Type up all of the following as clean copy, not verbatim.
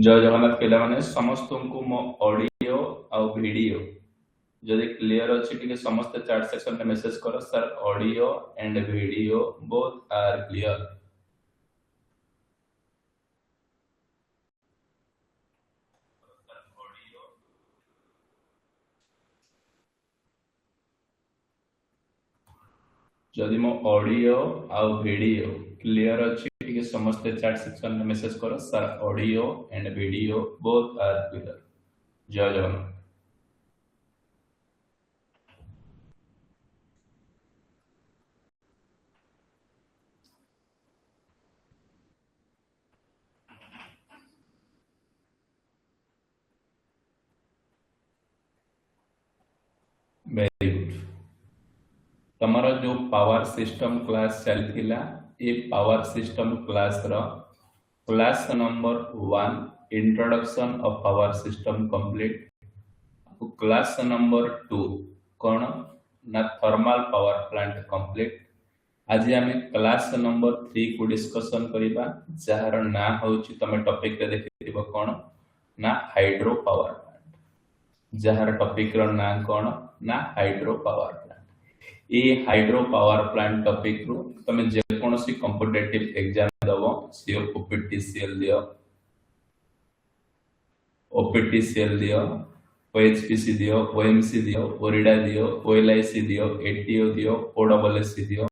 जय जगन्नाथ पिला माने समस्त को मो ऑडियो आ वीडियो जदि क्लियर अछि टिके समस्त चैट सेक्शन में मैसेज करो sir audio and video both are clear. जदि मो ऑडियो आ वीडियो क्लियर अछि टिके समस्त चैट सेक्शन में मैसेज करो sir audio and video both are clear. जय जगन्नाथ। Very good. तमरा जो पावर सिस्टम क्लास चलथिला ए पावर सिस्टम क्लास रो class number 1 introduction of power system complete. Class number 2 कौन ना थर्मल पावर प्लांट कंप्लीट। आज आम क्लास नंबर 3 को डिस्कशन करिबा जार ना होची तमे टॉपिक रे देखिबो कौन ना हाइड्रो पावर प्लांट। जार टॉपिक रो ना कौन ना हाइड्रो पावर प्लांट। ए हाइड्रो पावर प्लांट टॉपिक रो तमे जे कोनोसी कॉम्पिटिटिव एग्जाम दबो सीओ ओपीटीसीएल दियो, ओपीटीसीएल दियो, ओएचपीसी दियो, ओएमसी दियो, ओरिडा दियो, ओएलआईसी दियो, एटीओ दियो, ओडब्ल्यूएससी दियो,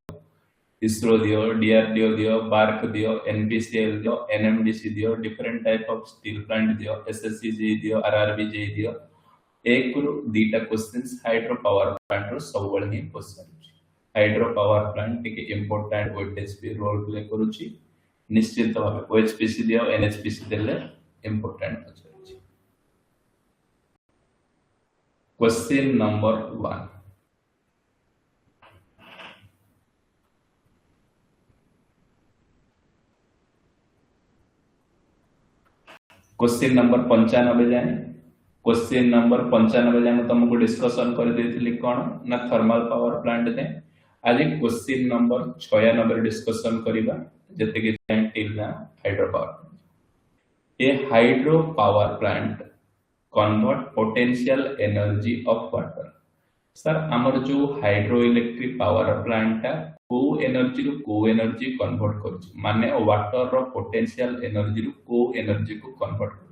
इसरो दियो, डीआरडीओ दियो, बार्क दियो, एनपीसीएल दियो, एनएमडीसी दियो, different type of steel plant दियो, एसएससी जेई दियो, आरआरबी जेई दियो। एक रु दीटा क्वेश्चंस हाइड्रो पावर प्लांट रो सबबळ ही क्वेश्चन। हाइड्रो पावर प्लांट टिके इंपोर्टेंट वेटेज भी रोल प्ले करूची। निश्चित भाबे ओएचपीसी दियो, एनएचपीसी देले इंपोर्टेंट अछि। क्वेश्चन नंबर 1 क्वेश्चन नंबर 95 जाए। क्वेश्चन नंबर 95 जाए तुमको डिस्कशन कर देथिली कोन ना थर्मल पावर प्लांट दे। आज क्वेश्चन नंबर 96 डिस्कशन करिबा जते कि टिल ना हाइड्रो पावर प्लांट। ए hydro power plant convert potential energy of water। Sir हमर जो हाइड्रो इलेक्ट्रिक पावर प्लांट ता को एनर्जी रो को एनर्जी कन्वर्ट करछ माने वाटर रो पोटेंशियल एनर्जी रो को एनर्जी को कन्वर्ट करछ।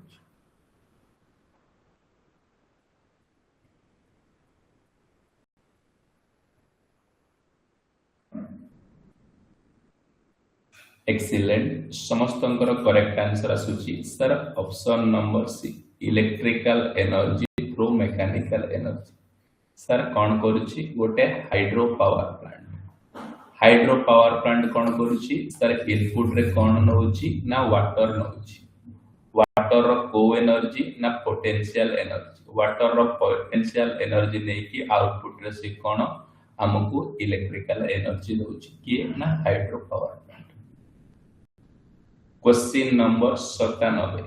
एक्सीलेंट। समस्तंकर करेक्ट आंसर आसुची sir option number C electrical energy through mechanical energy. Sir कौन करूची गोटे hydro power plant. Hydro power plant कौन करूची सर इनपुट रे कौन नउची ना वाटर नउची। वाटर रो को एनर्जी ना पोटेंशियल एनर्जी। वाटर रो पोटेंशियल एनर्जी नै कि आउटपुट रे से कौन हमको इलेक्ट्रिकल एनर्जी दउची कि ना hydro power plant. Question number 97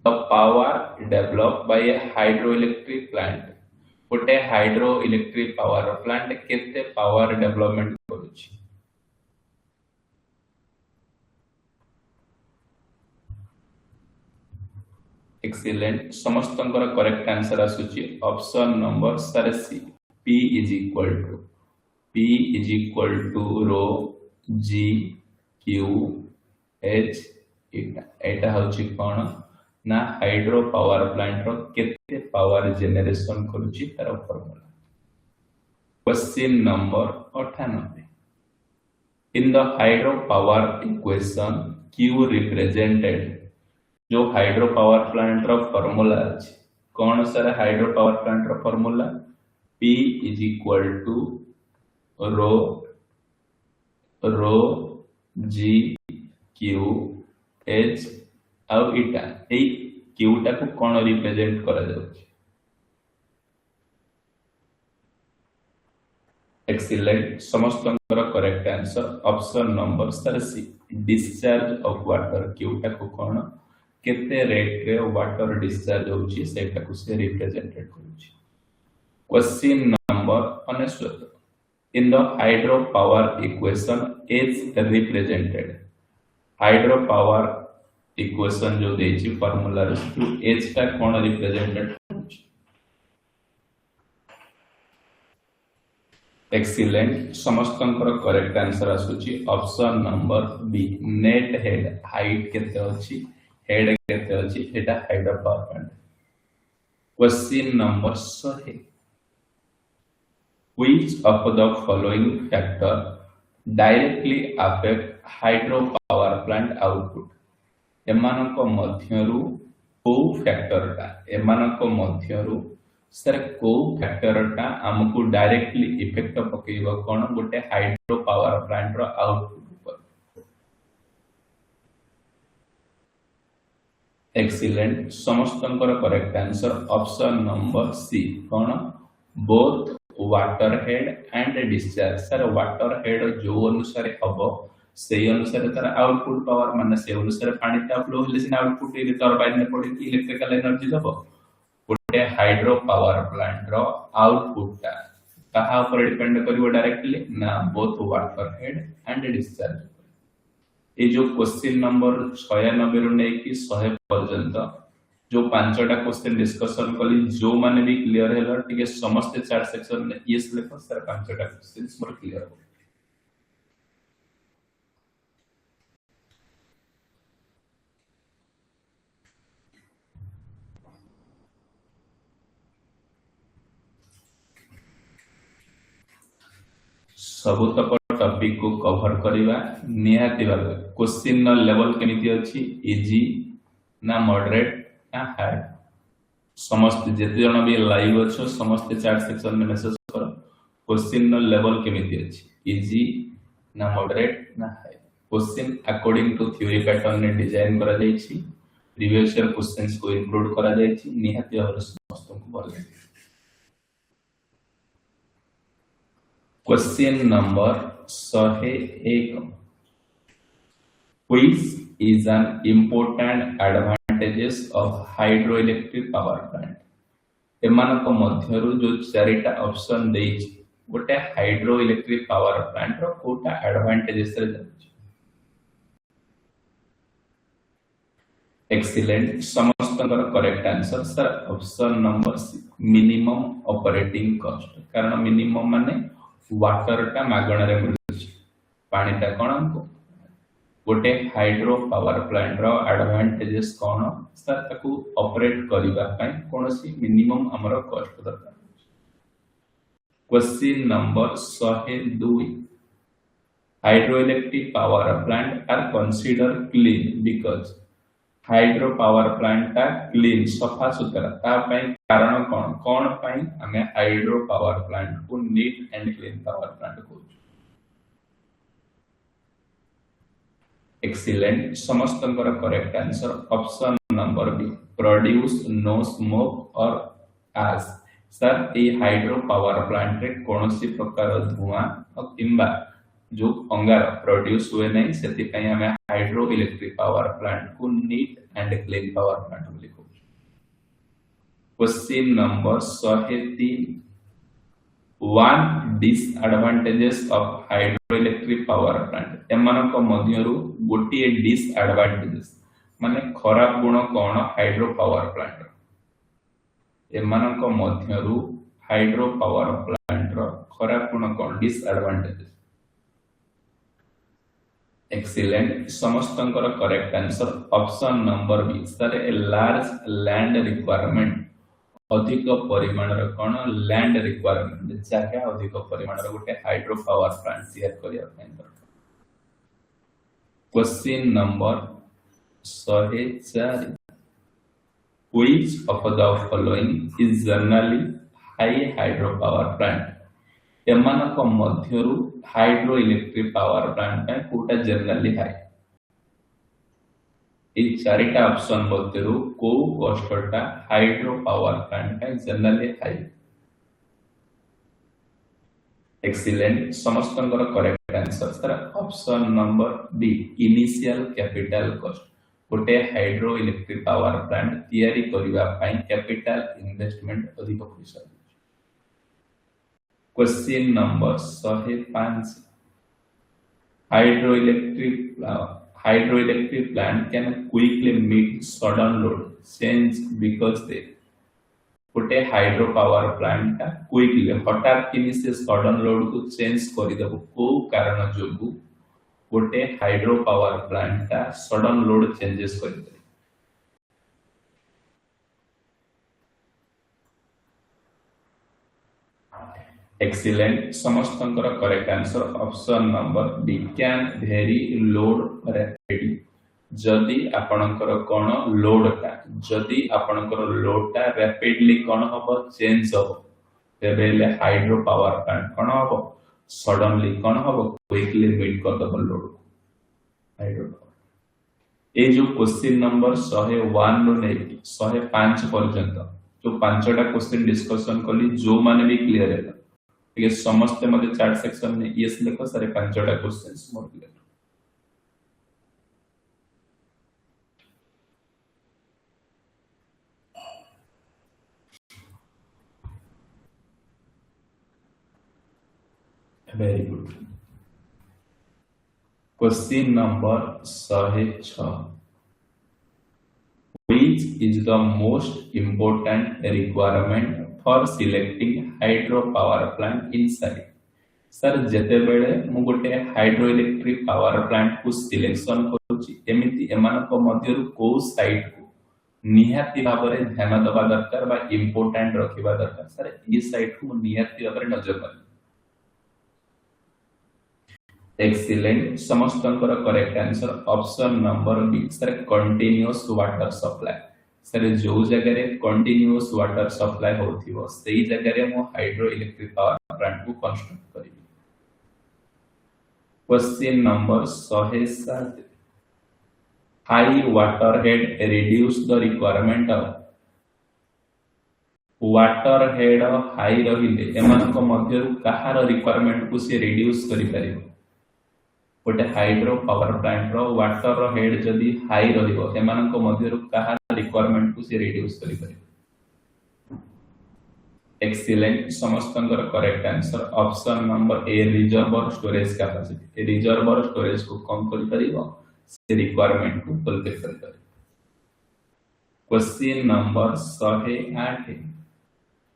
the power developed by a hydroelectric plant गोटे हाइड्रोइलेक्ट्रिक पावर प्लांट केते पावर डेवलपमेंट करूची। एक्सीलेंट। समस्तंकर करेक्ट आंसर आसुची option number sir C P is equal to रो G Q H एटा एटा होची कोन ना hydro power plant रो केते power generation करूची तार formula. Question number 98 in the hydro power equation Q represented. जो हाइड्रो पावर प्लांट रो formula अछि कोन सर हाइड्रो पावर प्लांट रो formula P is equal to रो G Q H आउ इटा ए क्यूटा को कोन रिप्रेजेंट करा जाउची। एक्सीलेंट। समस्तंकर correct answer option number sir C discharge of water क्यूटा को कोन केते रेट रे वाटर डिस्चार्ज होची सेटा को से रिप्रेजेंटेड करूची। Question number 99 in the hydro power equation H represented. Hydro power equation जो देछि फार्मूला रे एच टा कोन रिप्रेजेंटेड एक्सीलेंट समस्तंकर करेक्ट आंसर आसुची option number B net head height केते अछि हेड केते अछि एटा hydro power plant question number 100 which of the following factor directly affect hydro power plant output एमानको मध्यरु को सर को फैक्टरटा हमको डायरेक्टली इफेक्ट पकेइबो कोन गोटे हाइड्रो पावर प्लांट रो आउटपुट ऊपर एक्सीलेंट समस्तंकर correct answer option number C कोन both water head and discharge sir water head जो अनुसार हबो सेही अनुसार तार आउटपुट पावर माने से अनुसार पानी ता फ्लो होले सिना आउटपुट रे टरबाइन ने पड़ी इलेक्ट्रिकल एनर्जी दबो गोटे हाइड्रो पावर प्लांट रो आउटपुट ता कहा ऊपर डिपेंड करिवो डायरेक्टली ना both water head and discharge ए जो क्वेश्चन नंबर 96 रो नै कि 100 पर्यंत जो पांचटा क्वेश्चन डिस्कशन कली जो माने भी क्लियर हेला ठीक है समस्त चार सेक्शन में यस लेखो सर पांचटा क्वेश्चन मोर क्लियर हो सब तक टॉपिक को कवर करिवा निहाती भाबे क्वेश्चन न लेवल केमिति अछि इजी ना मॉडरेट ना हाई समस्त जेते जण भी लाइव अच्छो समस्त चार सेक्शन में मैसेज करो क्वेश्चन न लेवल केमिति अछि इजी ना मॉडरेट ना high question according to theory pattern ने डिजाइन करा जाई छी प्रीवियस ईयर क्वेश्चंस को इंक्लूड करा जाई छी निहाती भाबे समस्त को भल question number 101 which is an important advantages of hydroelectric power plant एमानको मध्यरु जो चारिटा ऑप्शन देछि गोटे हाइड्रोइलेक्ट्रिक पावर प्लांट रो कोटा एडवांटेजेस रे जाछि एक्सीलेंट समस्तकर correct answer sir option number C minimum operating cost कारण मिनिमम माने वाटर टा मागण रे मिलुछि पानी टा कोन हमको गोटे हाइड्रो पावर प्लांट रो एडवांटेजेस कोन सर ताकू ऑपरेट करिबा पई कोनसी मिनिमम हमरो कॉस्ट दरकार question number 102 hydroelectric power plant are consider clean because hydro power plant ता क्लीन सफा सुतरा ता पई कारण कोन पई हमें हाइड्रो पावर प्लांट को neat and clean power plant को एक्सीलेंट समस्तंकर correct answer option number B produce no smoke और एज सर ए हाइड्रो पावर प्लांट रे कोनोसी प्रकार धुआं और किंबा जो अंगार प्रोड्यूस हुए नहीं सेति पई हमें हाइड्रो इलेक्ट्रिक पावर प्लांट को neat and clean power plant बोली को question number 103 one disadvantages of hydroelectric power plant एमानको मध्यरु गोटी डिसएडवांटेजेस माने खराब गुण कोन हाइड्रो पावर प्लांट एमानको मध्यरु हाइड्रो पावर प्लांट रो खराब गुण कोन डिसएडवांटेजेस एक्सीलेंट समस्तंकर correct answer option number B sir a large land requirement अधिक परिमाण रो कोन लैंड रिक्वायरमेंट जगह अधिक परिमाण रो गोटे हाइड्रो पावर प्लांट तैयार करिया पई question number 104 which of the following is generally high hydro power plant एमानको मध्यरु हाइड्रो इलेक्ट्रिक पावर प्लांट पे कोटा जनरली हाई ए चारिटा ऑप्शन मध्यरु को कॉस्टटा हाइड्रो पावर प्लांट पे जनरली हाई एक्सीलेंट समस्तंकर correct answer sir option number B initial capital cost गोटे हाइड्रो इलेक्ट्रिक पावर प्लांट तैयारी करिवा पई कैपिटल इन्वेस्टमेंट अधिक पैसा question number 105 hydroelectric plant can quickly meet sudden load change because they गोटे hydro power plant quickly हठात कि से सडन लोड को चेंज करदेव को कारण जो गोटे hydro power plant sudden load changes कर एक्सीलेंट समस्त correct answer option number B can vary load rapidly जदि आपणकर कौन लोडटा जदि आपणकर लोडटा रैपिडली कौन हम चेंज हम तेबेले हाइड्रो पावर प्लांट कौन हम सडनली कौन हम क्विकली मीट करदब लोड हाइड्रो पावर। ये जो क्वेश्चन नंबर 101 रो नै 105 पर्यंत जो पांचटा क्वेश्चन डिस्कशन कली जो माने भी क्लियर है ठीक है समस्त मते चैट सेक्शन में यस देखो सारे पांचटा questions more clear very good. Question number 106 which is the most important requirement for selecting hydro power plant in site sir जेते बेले मु गोटे हाइड्रो इलेक्ट्रिक पावर प्लांट को सिलेक्शन करूची एमिति एमान को मध्य को साइट को निहाती भाबरे ध्यान दबा दरकार बा इंपोर्टेंट रखिबा दरकार सर ये साइट को निहाती भाबरे नजर कर एक्सीलेंट समस्त correct answer option number B sir continuous water supply sir जो जगह रे कंटीन्यूअस वाटर सप्लाई होथिबो सेही जगह रे मो हाइड्रो इलेक्ट्रिक पावर प्लांट को कंस्ट्रक्ट करिबी। Question number 107 high water head reduce the requirement of water head high रहिले एमान को मध्य कहार रिक्वायरमेंट को से रिड्यूस करि परिबो गोटे हाइड्रो पावर प्लांट रो वाटर रो हेड जदी हाई रहिबो एमान को मध्य कहार रिक्वायरमेंट को से रिड्यूस करि परिबो। एक्सीलेंट समस्त करेक्ट आंसर ऑप्शन नंबर ए reservoir storage capacity reservoir storage को कम कर परिबो से रिक्वायरमेंट को फुलफिल कर परिबो। Question number 108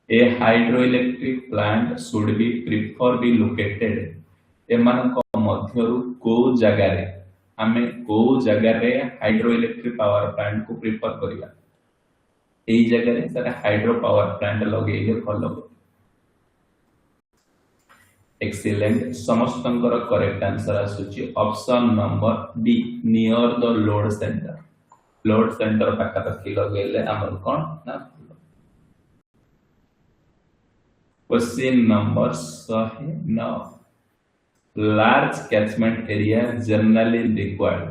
a hydroelectric plant should be prefer be located एमान को मध्यरु को जगह रे हमें को जगह रे हाइड्रोइलेक्ट्रिक पावर प्लांट को प्रिफर करिया एई जगह रे सर हाइड्रो पावर प्लांट लगेइले भलो। एक्सीलेंट समस्त करेक्ट आंसर आसुची option number be near the load centre पाखा पाखी लगेइले हमर कोन ना question number 109 large catchment area generally required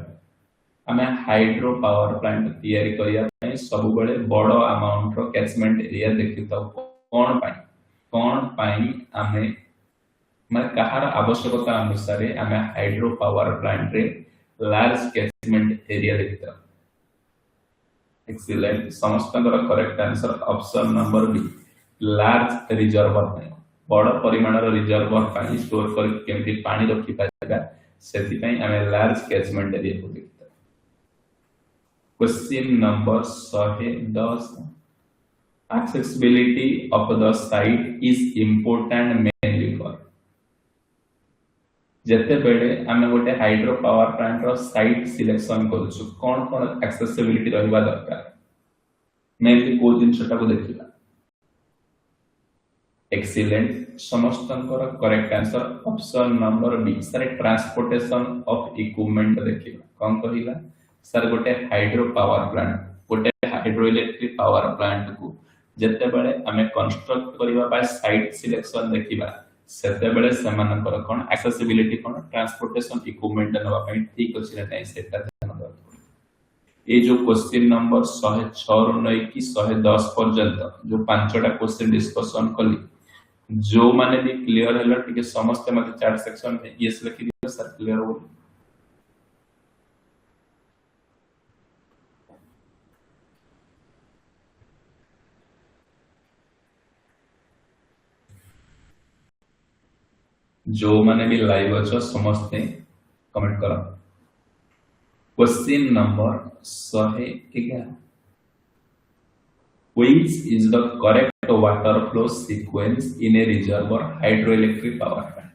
हमें हाइड्रो पावर प्लांट तैयारी करिया पई सब बळे बडो अमाउंट रो कैचमेंट एरिया देखितो कोन पाई हमें माने कहार आवश्यकता अनुसार हमें हाइड्रो पावर प्लांट रे लार्ज कैचमेंट एरिया देखितो। एक्सीलेंट समस्त correct answer option number B large reservoir में बड़ परिमाण रिजर्वर पानी स्टोर कर केमती पानी रखि पाइबा सेति पई हमें लार्ज कैचमेंट एरिया को देखितो। Question number 110 accessibility of the site is important mainly for जते बेले हमें गोटे हाइड्रो पावर प्लांट रो साइट सिलेक्शन करछु कोन कोन एक्सेसिबिलिटी रहबा दरकार मेनली को दिन छटा को देखिबा। एक्सीलेंट समस्त correct answer option number B sir transportation of equipment देखिबा कोन कहिला सर गोटे हाइड्रो पावर प्लांट गोटे हाइड्रो इलेक्ट्रिक पावर प्लांट को जते बेले हमें कंस्ट्रक्ट करिबा बाय साइट सिलेक्शन देखिबा सेते बेले समानकर कोन एक्सेसिबिलिटी कोन ट्रांसपोर्टेशन इक्विपमेंट नवा पई ठीक अछि ना नै सेटा ध्यान दो। ये जो क्वेश्चन नंबर 106 रो नै कि 110 पर्यंत जो पांचटा क्वेश्चन डिस्कशन कली जो माने भी क्लियर हैला ठीक है समस्त मते चैट सेक्शन में यस लिखि दियो सर क्लियर हो जो माने भी लाइव अच्छो समस्त कमेंट करो। Question number 111 which is the correct water flow sequence in a reservoir hydroelectric power plant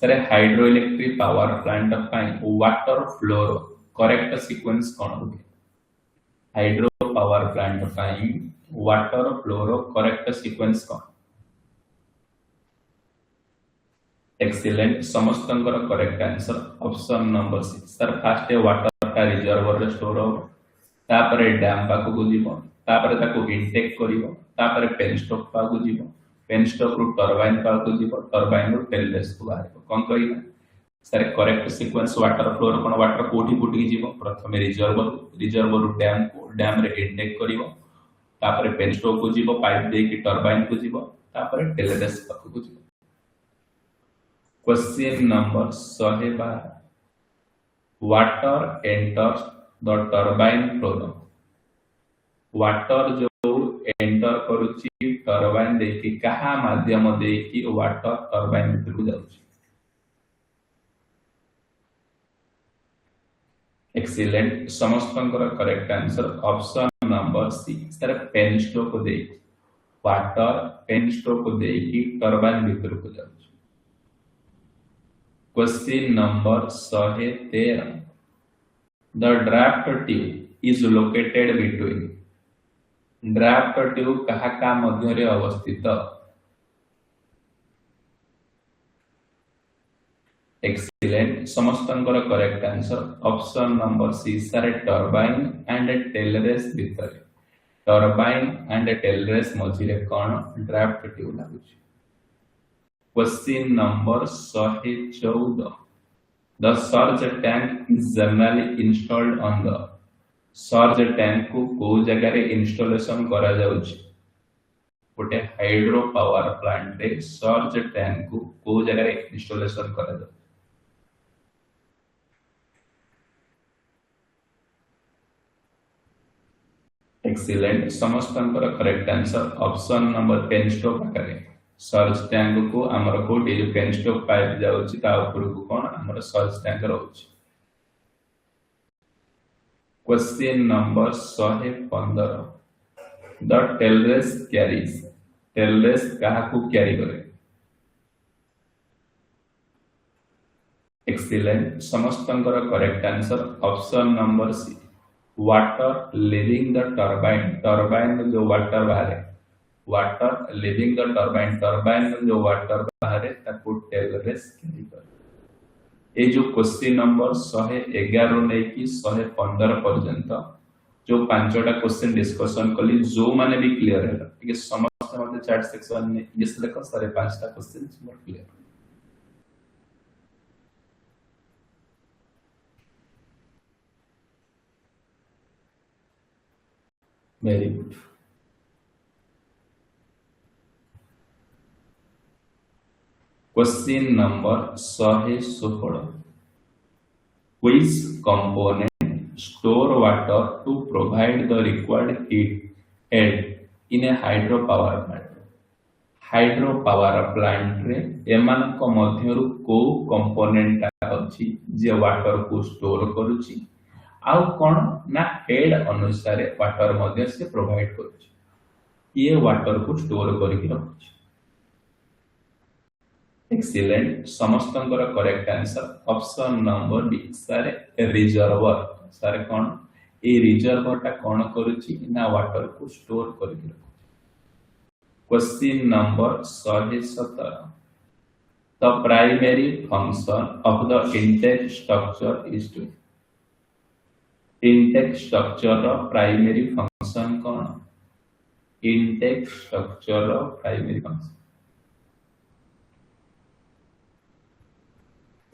sir hydroelectric power plant ପାଇଁ वाटर फ्लो करेक्ट सीक्वेंस कोन होबे हाइड्रो पावर प्लांट ପାଇଁ वाटर फ्लो करेक्ट सीक्वेंस कोन excellent समस्तंकर correct answer option number 6 sir first water का reservoir रे store हो तापर डैम पाको को जीवो तापर ताको इनटेक करिवो तापर पेन स्टॉक पाको जीवो पेन स्टॉक रु टरबाइन पाको जीवो टरबाइन रु टेललेस को बाहर कोन कहिला sir correct sequence water flow रो कोन वाटर कोठी कोठी जीवो प्रथमे रिजर्वर रु डैम रे इनटेक करिवो तापर पेन स्टॉक को जीवो पाइप दे की टरबाइन को जीवो तापर टेललेस पाको को जीवो question number 112 water enters the turbine floor water जो एंटर करूची टरबाइन देखि कहा माध्यम देखि वाटर टरबाइन भीतर को जाउची एक्सीलेंट समस्तंकर correct answer option number 6 sir penstock देखि वाटर पेन स्टॉक देखि टरबाइन भीतर को जाउची question number 113 the draft tube is located between draft tube कहा का मध्य रे अवस्थित एक्सीलेंट समस्तंकर correct answer option number 6 sir turbine and tailrace भीतर टरबाइन एंड टेलरेस मझी रे कोन ड्राफ्ट ट्यूब लागुची question number 114 the surge tank is generally installed on the surge tank को जगह रे इंस्टॉलेशन करा जाउची गोटे हाइड्रो पावर प्लांट रे सर्ज टैंक को जगह रे इंस्टॉलेशन करा जाउची एक्सीलेंट समस्तंकर correct answer option number penstock आकारे सर्ज टैंक को हमर कोटी जो पेन स्टॉक पाइप जाउची ता ऊपर को कोन हमर सर्ज टैंक रहउची question number 115 the tailrace carries tailrace कहा को कैरी करे एक्सीलेंट समस्तंकर correct answer option number C water leaving the turbine turbine जो वाटर बाहर water leaving the turbine turbine जो वाटर बाहर ताको टेलरेस कैरी करे ए जो क्वेश्चन नंबर 111 नै कि 115 पर्यंत जो पांचटा क्वेश्चन डिस्कशन कली जो माने भी क्लियर है ठीक समस्त मते चैट सेक्शन में इस लेकर सारे पांचटा question more clear very good question number 116 which component store water to provide the required head in a hydropower plant रे एमान को मध्यरु को कंपोनेंट अछि जे वाटर को स्टोर करूची आउ कोन ना हेड अनुसार वाटर मध्य से प्रोवाइड करूची ये वाटर को स्टोर करके रखुची एक्सीलेंट समस्तंकर correct answer option number D sir reservoir sir कोन ए रिजर्वर ता कोन करूची ना वाटर को स्टोर करके रखुची question number 117 the primary function of the intake structure is to intake structure रो प्राइमरी फंक्शन कोन इंटेक स्ट्रक्चर रो प्राइमरी फंक्शन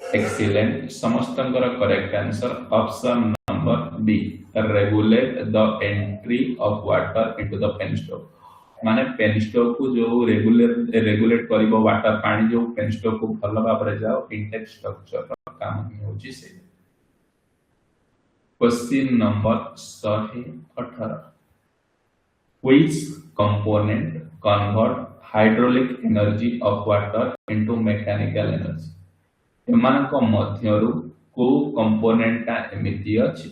एक्सीलेंट समस्तंकर correct answer option number B regulate the entry of water into the penstock माने penstock को जो regulate करिवो water पानी जो pen stock को भलो भाबरे जाओ इंटेक स्ट्रक्चर रो काम होची से question number 118 which component convert hydraulic energy of water into mechanical energy एमान को मध्यरु को कंपोनेंट एमिति अछि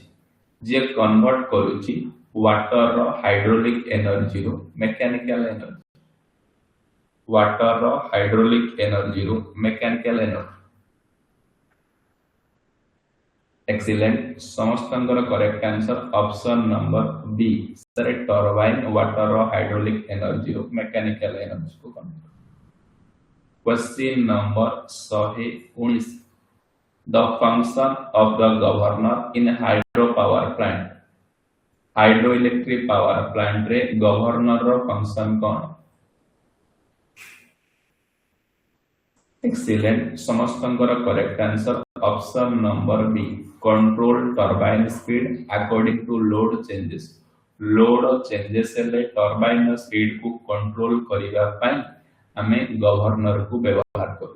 जे कन्वर्ट करूची वाटर रो हाइड्रोलिक एनर्जी रो मैकेनिकल एनर्जी, वाटर रो हाइड्रोलिक एनर्जी रो मैकेनिकल एनर्जी। एक्सीलेंट, समस्तंकर correct answer option number B sir turbine water रो हाइड्रोलिक एनर्जी रो मैकेनिकल एनर्जी को convert. Question number 119, the function of the governor in hydropower plant, hydroelectric power plant रे governor रो function कौन? Excellent, समस्तंकर correct answer option number B control turbine speed according to load changes. Load changes हेले turbine speed को control करिवा पई हमें governor को व्यवहार करू।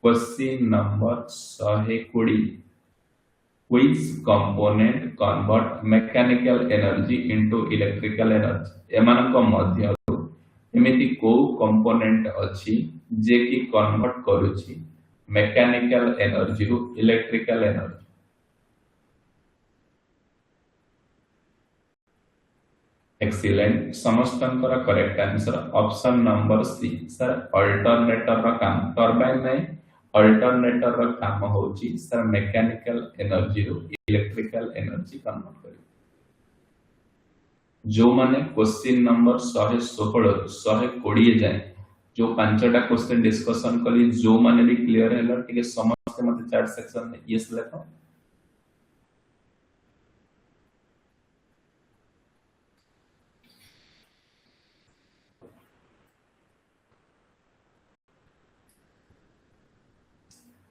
Question number 120, which component convert mechanical energy into electrical energy? एमान को मध्य एमिति को कंपोनेंट अछि जे कि कन्वर्ट करूची मैकेनिकल एनर्जी रु इलेक्ट्रिकल एनर्जी। एक्सीलेंट, समस्तंकर correct answer option number C sir alternator रा काम टरबाइन नै अल्टरनेटर रा काम होची सर मैकेनिकल एनर्जी रु इलेक्ट्रिकल एनर्जी कन्वर्ट करी। जो माने क्वेश्चन नंबर 116 120 जाए जो पांचटा क्वेश्चन डिस्कशन कली जो माने भी क्लियर हैला ठीक समस्त मते चैट सेक्शन में यस लेखो।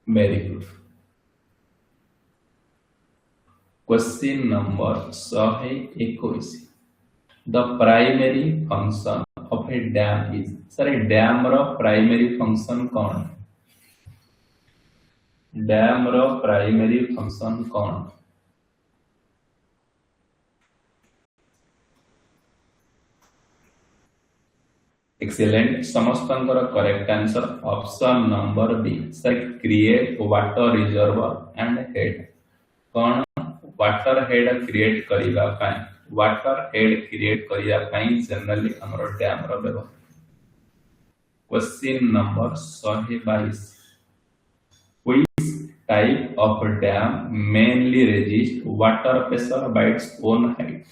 Very good. Question number 121, the primary function of a dam is, sir dam रो प्राइमरी फंक्शन कौन? डैम रो प्राइमरी फंक्शन कौन? एक्सीलेंट, समस्तंकर correct answer option number B sir create water reservoir and head. कौन water head create करिवा पाई, water head create करिया पाई जनरली हमरो डैम रो व्यवहार। Question number 122, which type of dam mainly resist water pressure by its own height?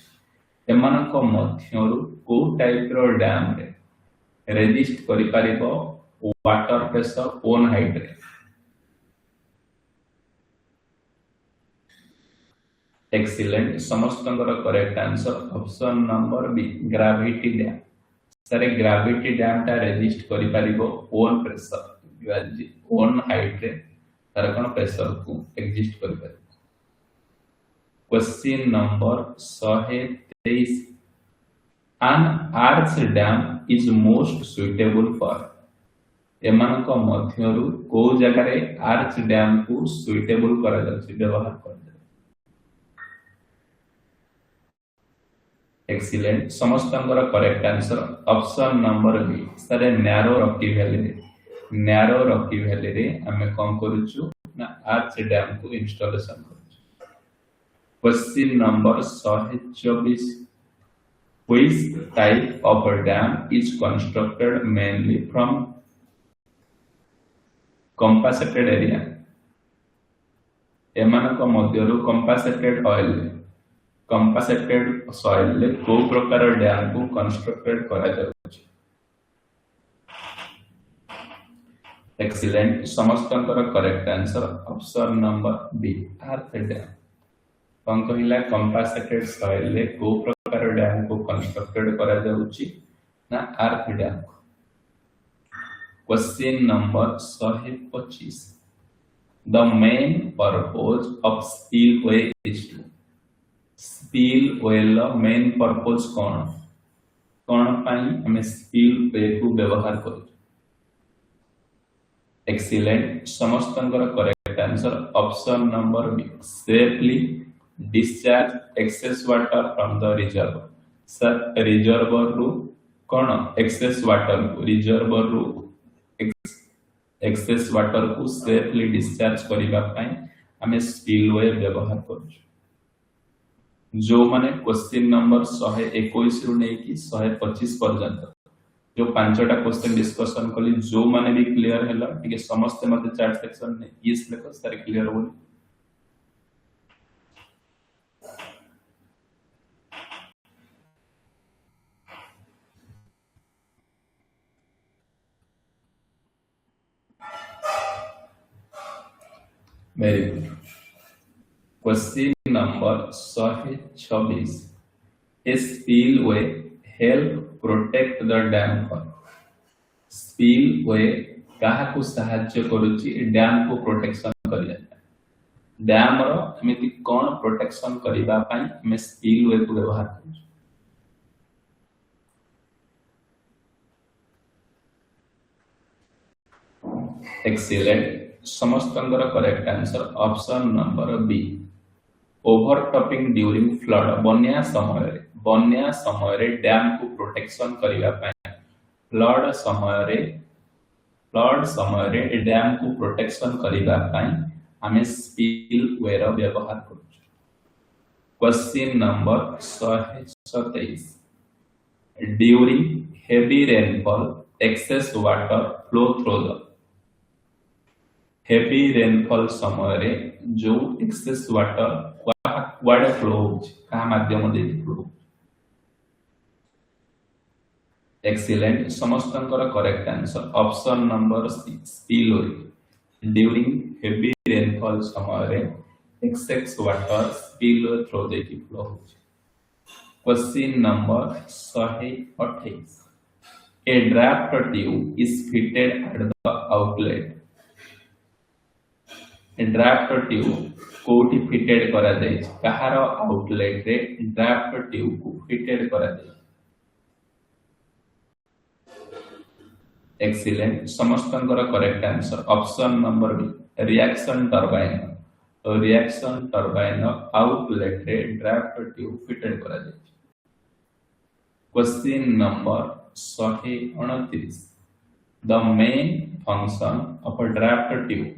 एमान को मध्यरु को टाइप रो डैम रे रेजिस्ट करि परिबो वाटर प्रेशर ओन हाइट रे? एक्सीलेंट, समस्तंकर correct answer option number B gravity dam. Sir gravity dam ता रेजिस्ट करि परिबो ओन प्रेशर ओन हाइट रे तार कोन प्रेशर को एग्जिस्ट करि परिबो। Question number 123, an arch dam is most suitable for, एमान को मध्यरु को जगह रे आर्च डैम को सुइटेबल करा जाछि व्यवहार करा जाछि? एक्सीलेंट, समस्तंकर correct answer option number B sir narrow rocky valley रे। नैरो रॉकी वैली रे हमें कोन करूछु ना आर्च डैम को इंस्टॉलेशन करूछु। Question number 124, which type of a dam is constructed mainly from compensated area? एमान को मध्यरु compensated oil कंपनसेटेड सॉइल ले को प्रकार डैम को कंस्ट्रक्टेड करा जाउछि? एक्सीलेंट, समस्तंकर correct answer option number B arch dam. कोन कहिला कंपनसेटेड सॉइल ले को प्रकार डैम को कंस्ट्रक्टेड करा जाउछि ना arch dam? Question number 125, the main purpose of spillway is to, spillway लो मेन पर्पस कोन कोन पाई हमें स्पिलवे को व्यवहार करू? एक्सीलेंट, समस्तंकर correct answer option number B safely discharge excess water from the reservoir. Sir reservoir रु कोन एक्सेस वाटर को रिजर्वर रु एक्सेस वाटर को सेफली डिस्चार्ज करबा पई हमें स्पिलवे व्यवहार करू जो माने क्वेश्चन नंबर 121 रु नै कि 125 पर्यंत जो पांचटा क्वेश्चन डिस्कशन कली जो माने भी क्लियर हैला ठीक समस्त मते चैट सेक्शन में इस लेकर सारे क्लियर हो very good question number 126 A spillway help protect the dam for spillway कहा को सहायता करूची डैम को प्रोटेक्शन करिया डैम रो एमिति कोन प्रोटेक्शन करिबा पई हम स्पिलवे को व्यवहार करू एक्सीलेंट समस्त correct answer option number B overtopping during flood बन्या समय रे डैम को प्रोटेक्शन करिबा पई फ्लड समय रे डैम को प्रोटेक्शन करिबा पई हमें स्पिलवे रो व्यवहार करू question number 127 during heavy rainfall excess water flow through the heavy rainfall समय रे जो एक्सेस वाटर वाडे फ्लो का माध्यम दे फ्लो एक्सीलेंट समस्त correct answer option number 6 spillway during heavy rainfall समय रे excess water spillway through they flow question number 128 A draft tube is fitted at the outlet draft tube कोठी fitted करा जाय कहार outlet रे draft tube को fitted करा जाय excellent समस्त correct answer option number B reaction turbine तो reaction turbine outlet रे ड्राफ्ट ट्यूब फिटेड करा जाय question number 129 the main function of a draft tube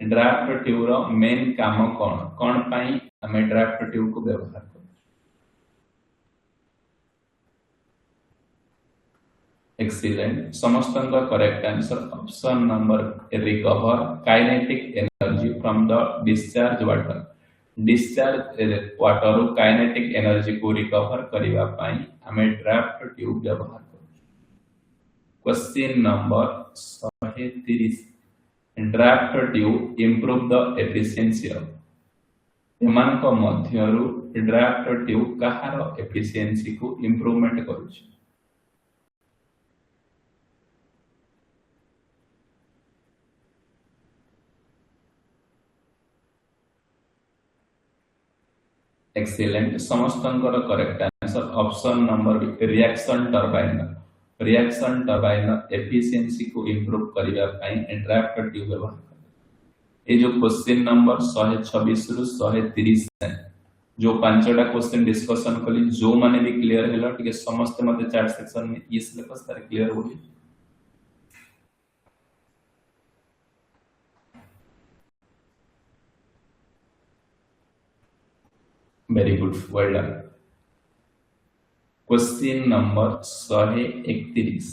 रो मेन काम कोन पाई हमें ड्राफ्ट ट्यूब को व्यवहार कर एक्सीलेंट समस्त correct answer option number recover kinetic energy from the discharge water kinetic energy को रिकवर करिबा पाई हमें ड्राफ्ट ट्यूब व्यवहार कर question number 130 draft tube improve the efficiency of एमान को मध्यरु ड्राफ्ट ट्यूब कहार एफिशिएंसी को इंप्रूवमेंट करूची एक्सीलेंट समस्त correct answer option number reaction turbine efficiency को इंप्रूव करिबा पई ड्राफ्ट ट्यूब व्यवहार कर ए जो क्वेश्चन नंबर 126 रु 130 जो पांचटा क्वेश्चन डिस्कशन कली जो माने भी क्लियर हैला ठीक समस्त मते चैट सेक्शन में ये सिलेबस सारे क्लियर हो गई very good well done question number 131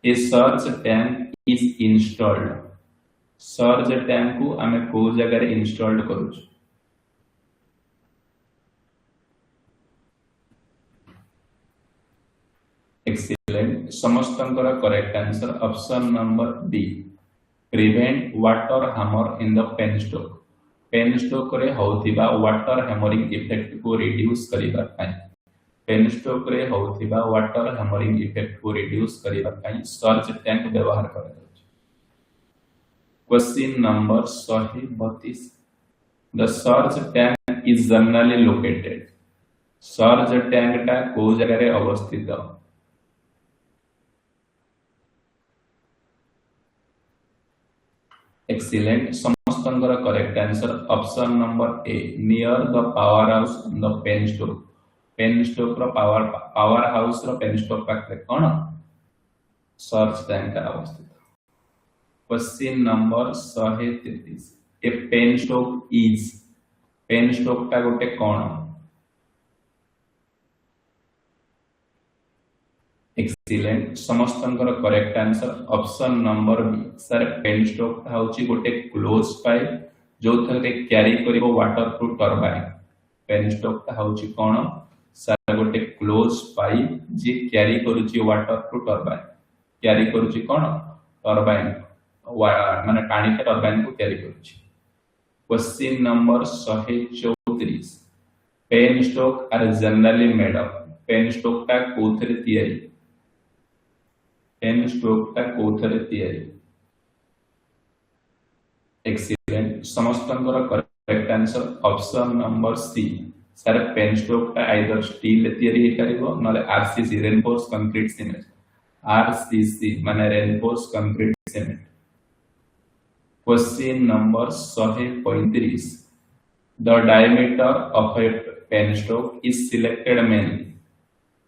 a surge tank is installed surge tank को हमें को जगह रे इंस्टॉल्ड करू एक्सीलेंट समस्त correct answer option number B prevent water hammer in the penstock रे होथिबा वाटर हैमरिंग इफेक्ट को रिड्यूस करिबा पई पेन स्टोक रे होथिबा वाटर हैमरिंग इफेक्ट को रिड्यूस करिबा पई सर्च टैंक व्यवहार करा जाय question number 132 the surge tank is generally located surge tank टा को जगह रे अवस्थित एक्सीलेंट समस्त correct answer option number A near the power house in the penstock रो पावर हाउस रो पेन स्टोक पाखरे कोन सर्च टैंक अवस्थित question number 133 a penstock is penstock टा गोटे कोन एक्सीलेंट समस्तंकर correct answer option number B sir penstock टा होची गोटे क्लोज पाइप जो थरे कैरी करिवो वाटरप्रूफ टरबाइन पेन स्टोक टा होची कोन सर गोटे क्लोज पाइप जे कैरी करूची वाटरप्रूफ टरबाइन कैरी करूची कोन टरबाइन माने पानी के टरबाइन को कैरी करूची question number 134 penstock are generally made of penstock टा कोथरे तयारी पेन स्टोक टा कोथरे तयारी एक्सीलेंट समस्तंकर correct answer option number C sir penstock टा आइदर स्टील तयारी हे करिवो नले RCC reinforce concrete cement RCC माने reinforce concrete cement question number 135 the diameter of a penstock is selected mainly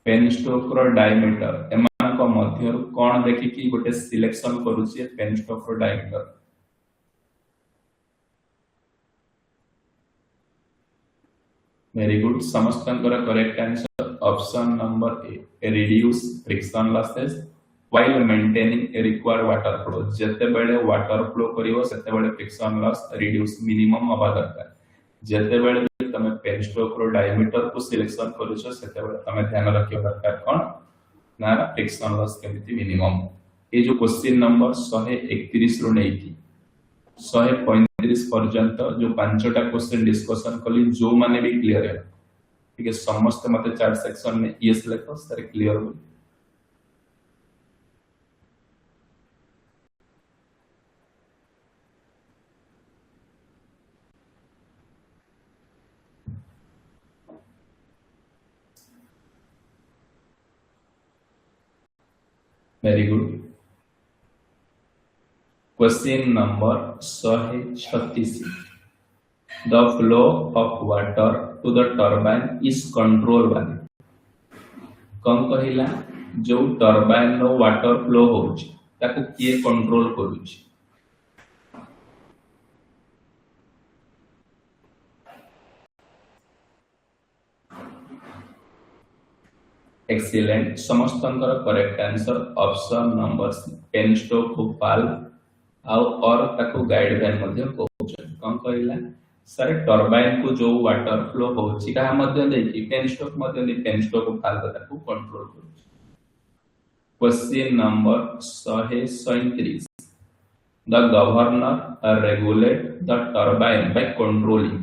penstock रो diameter एमान को मध्य कोन देखि कि गोटे सिलेक्शन करूची पेन स्टोक रो डायमीटर वेरी गुड समस्तंकर correct answer option number A reduce friction losses while maintaining a required water flow जते बेले वाटर फ्लो करिवो सेते बेले फ्रिक्शन लॉस रिड्यूस मिनिमम हवा दरकार जते बेले तमे पेन स्टोक रो डायमीटर को सिलेक्शन करूछो सेते बेले तमे ध्यान रखियो दरकार कोन ना फ्रिक्शन लॉस केमिति मिनिमम ए जो क्वेश्चन नंबर 131 रो नेकी 135 पर्यंत जो पांचटा क्वेश्चन डिस्कशन कली जो माने भी क्लियर है ठीक है समस्त मते चार सेक्शन में यस लिखो सर क्लियर हो very good question number 136 the flow of water to the turbine is control by कौन कहिला जो टरबाइन नो वाटर फ्लो होउची ताको किए कंट्रोल करूची एक्सीलेंट समस्तंकर correct answer option number C penstock को पाल आउ और ताको गाइड वैन मध्ये कहउछन कोन कहिला सर टरबाइन को जो वाटर फ्लो होउची का मध्ये देखि पेन स्टोक मध्ये दे पेन स्टोक को पाल ताको कंट्रोल करूची question number 137 the governor regulate the turbine by controlling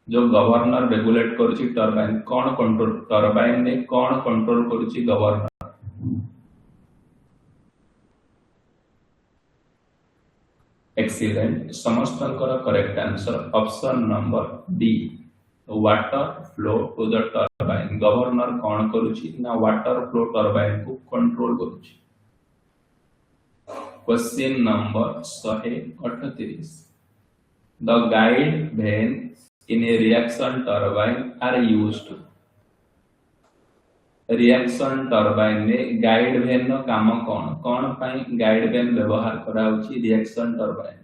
जो गवर्नर रेगुलेट करूची टरबाइन कोन कंट्रोल टरबाइन ने कोन कंट्रोल करूची गवर्नर एक्सीलेंट समस्तंकर correct answer option number D water flow to the turbine governor कोन करूची ना वाटर फ्लो टरबाइन को कंट्रोल करूची question number 138 the guide vane in a reaction turbine are used reaction turbine ने guide vane नो काम कोन कोन पई गाइड वेन व्यवहार करा होची रिएक्शन टरबाइन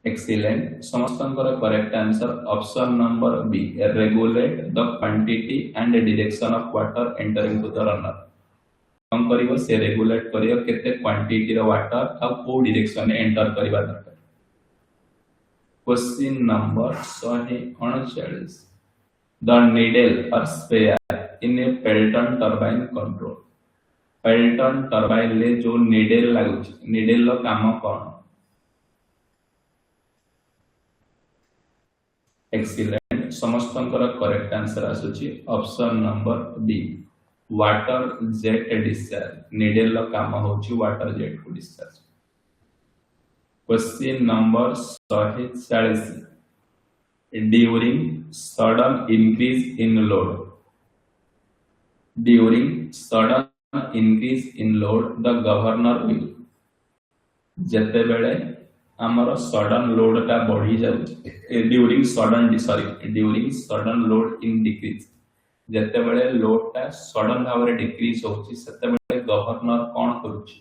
एक्सीलेंट समस्तंकर correct answer option number B regulate the quantity and direction of water entering to the runner हम करिवो से रेगुलेट करियो केते क्वांटिटी रो वाटर आ को डायरेक्शन एंटर करबा दरकार question number 139 the needle or spear in a Pelton turbine control Pelton turbine ले जो नीडल लागुची नीडल लो काम कोन एक्सीलेंट समस्तंकर करेक्ट आंसर आसुची option number B water jet discharge needle लो काम होची वाटर जेट को discharge question number 140 during sudden increase in load during sudden increase in load the governor will जते बेले हमर सडन लोड का बढ़ी जाउ during sudden load in decrease ଯେତେବେଳେ ଲୋଡଟା ସଡନ ଭାବରେ ଡିକ୍ରିଜ ହେଉଛି ସେତେବେଳେ ଗଭର୍ଣ୍ଣର କ'ଣ କରୁଛି?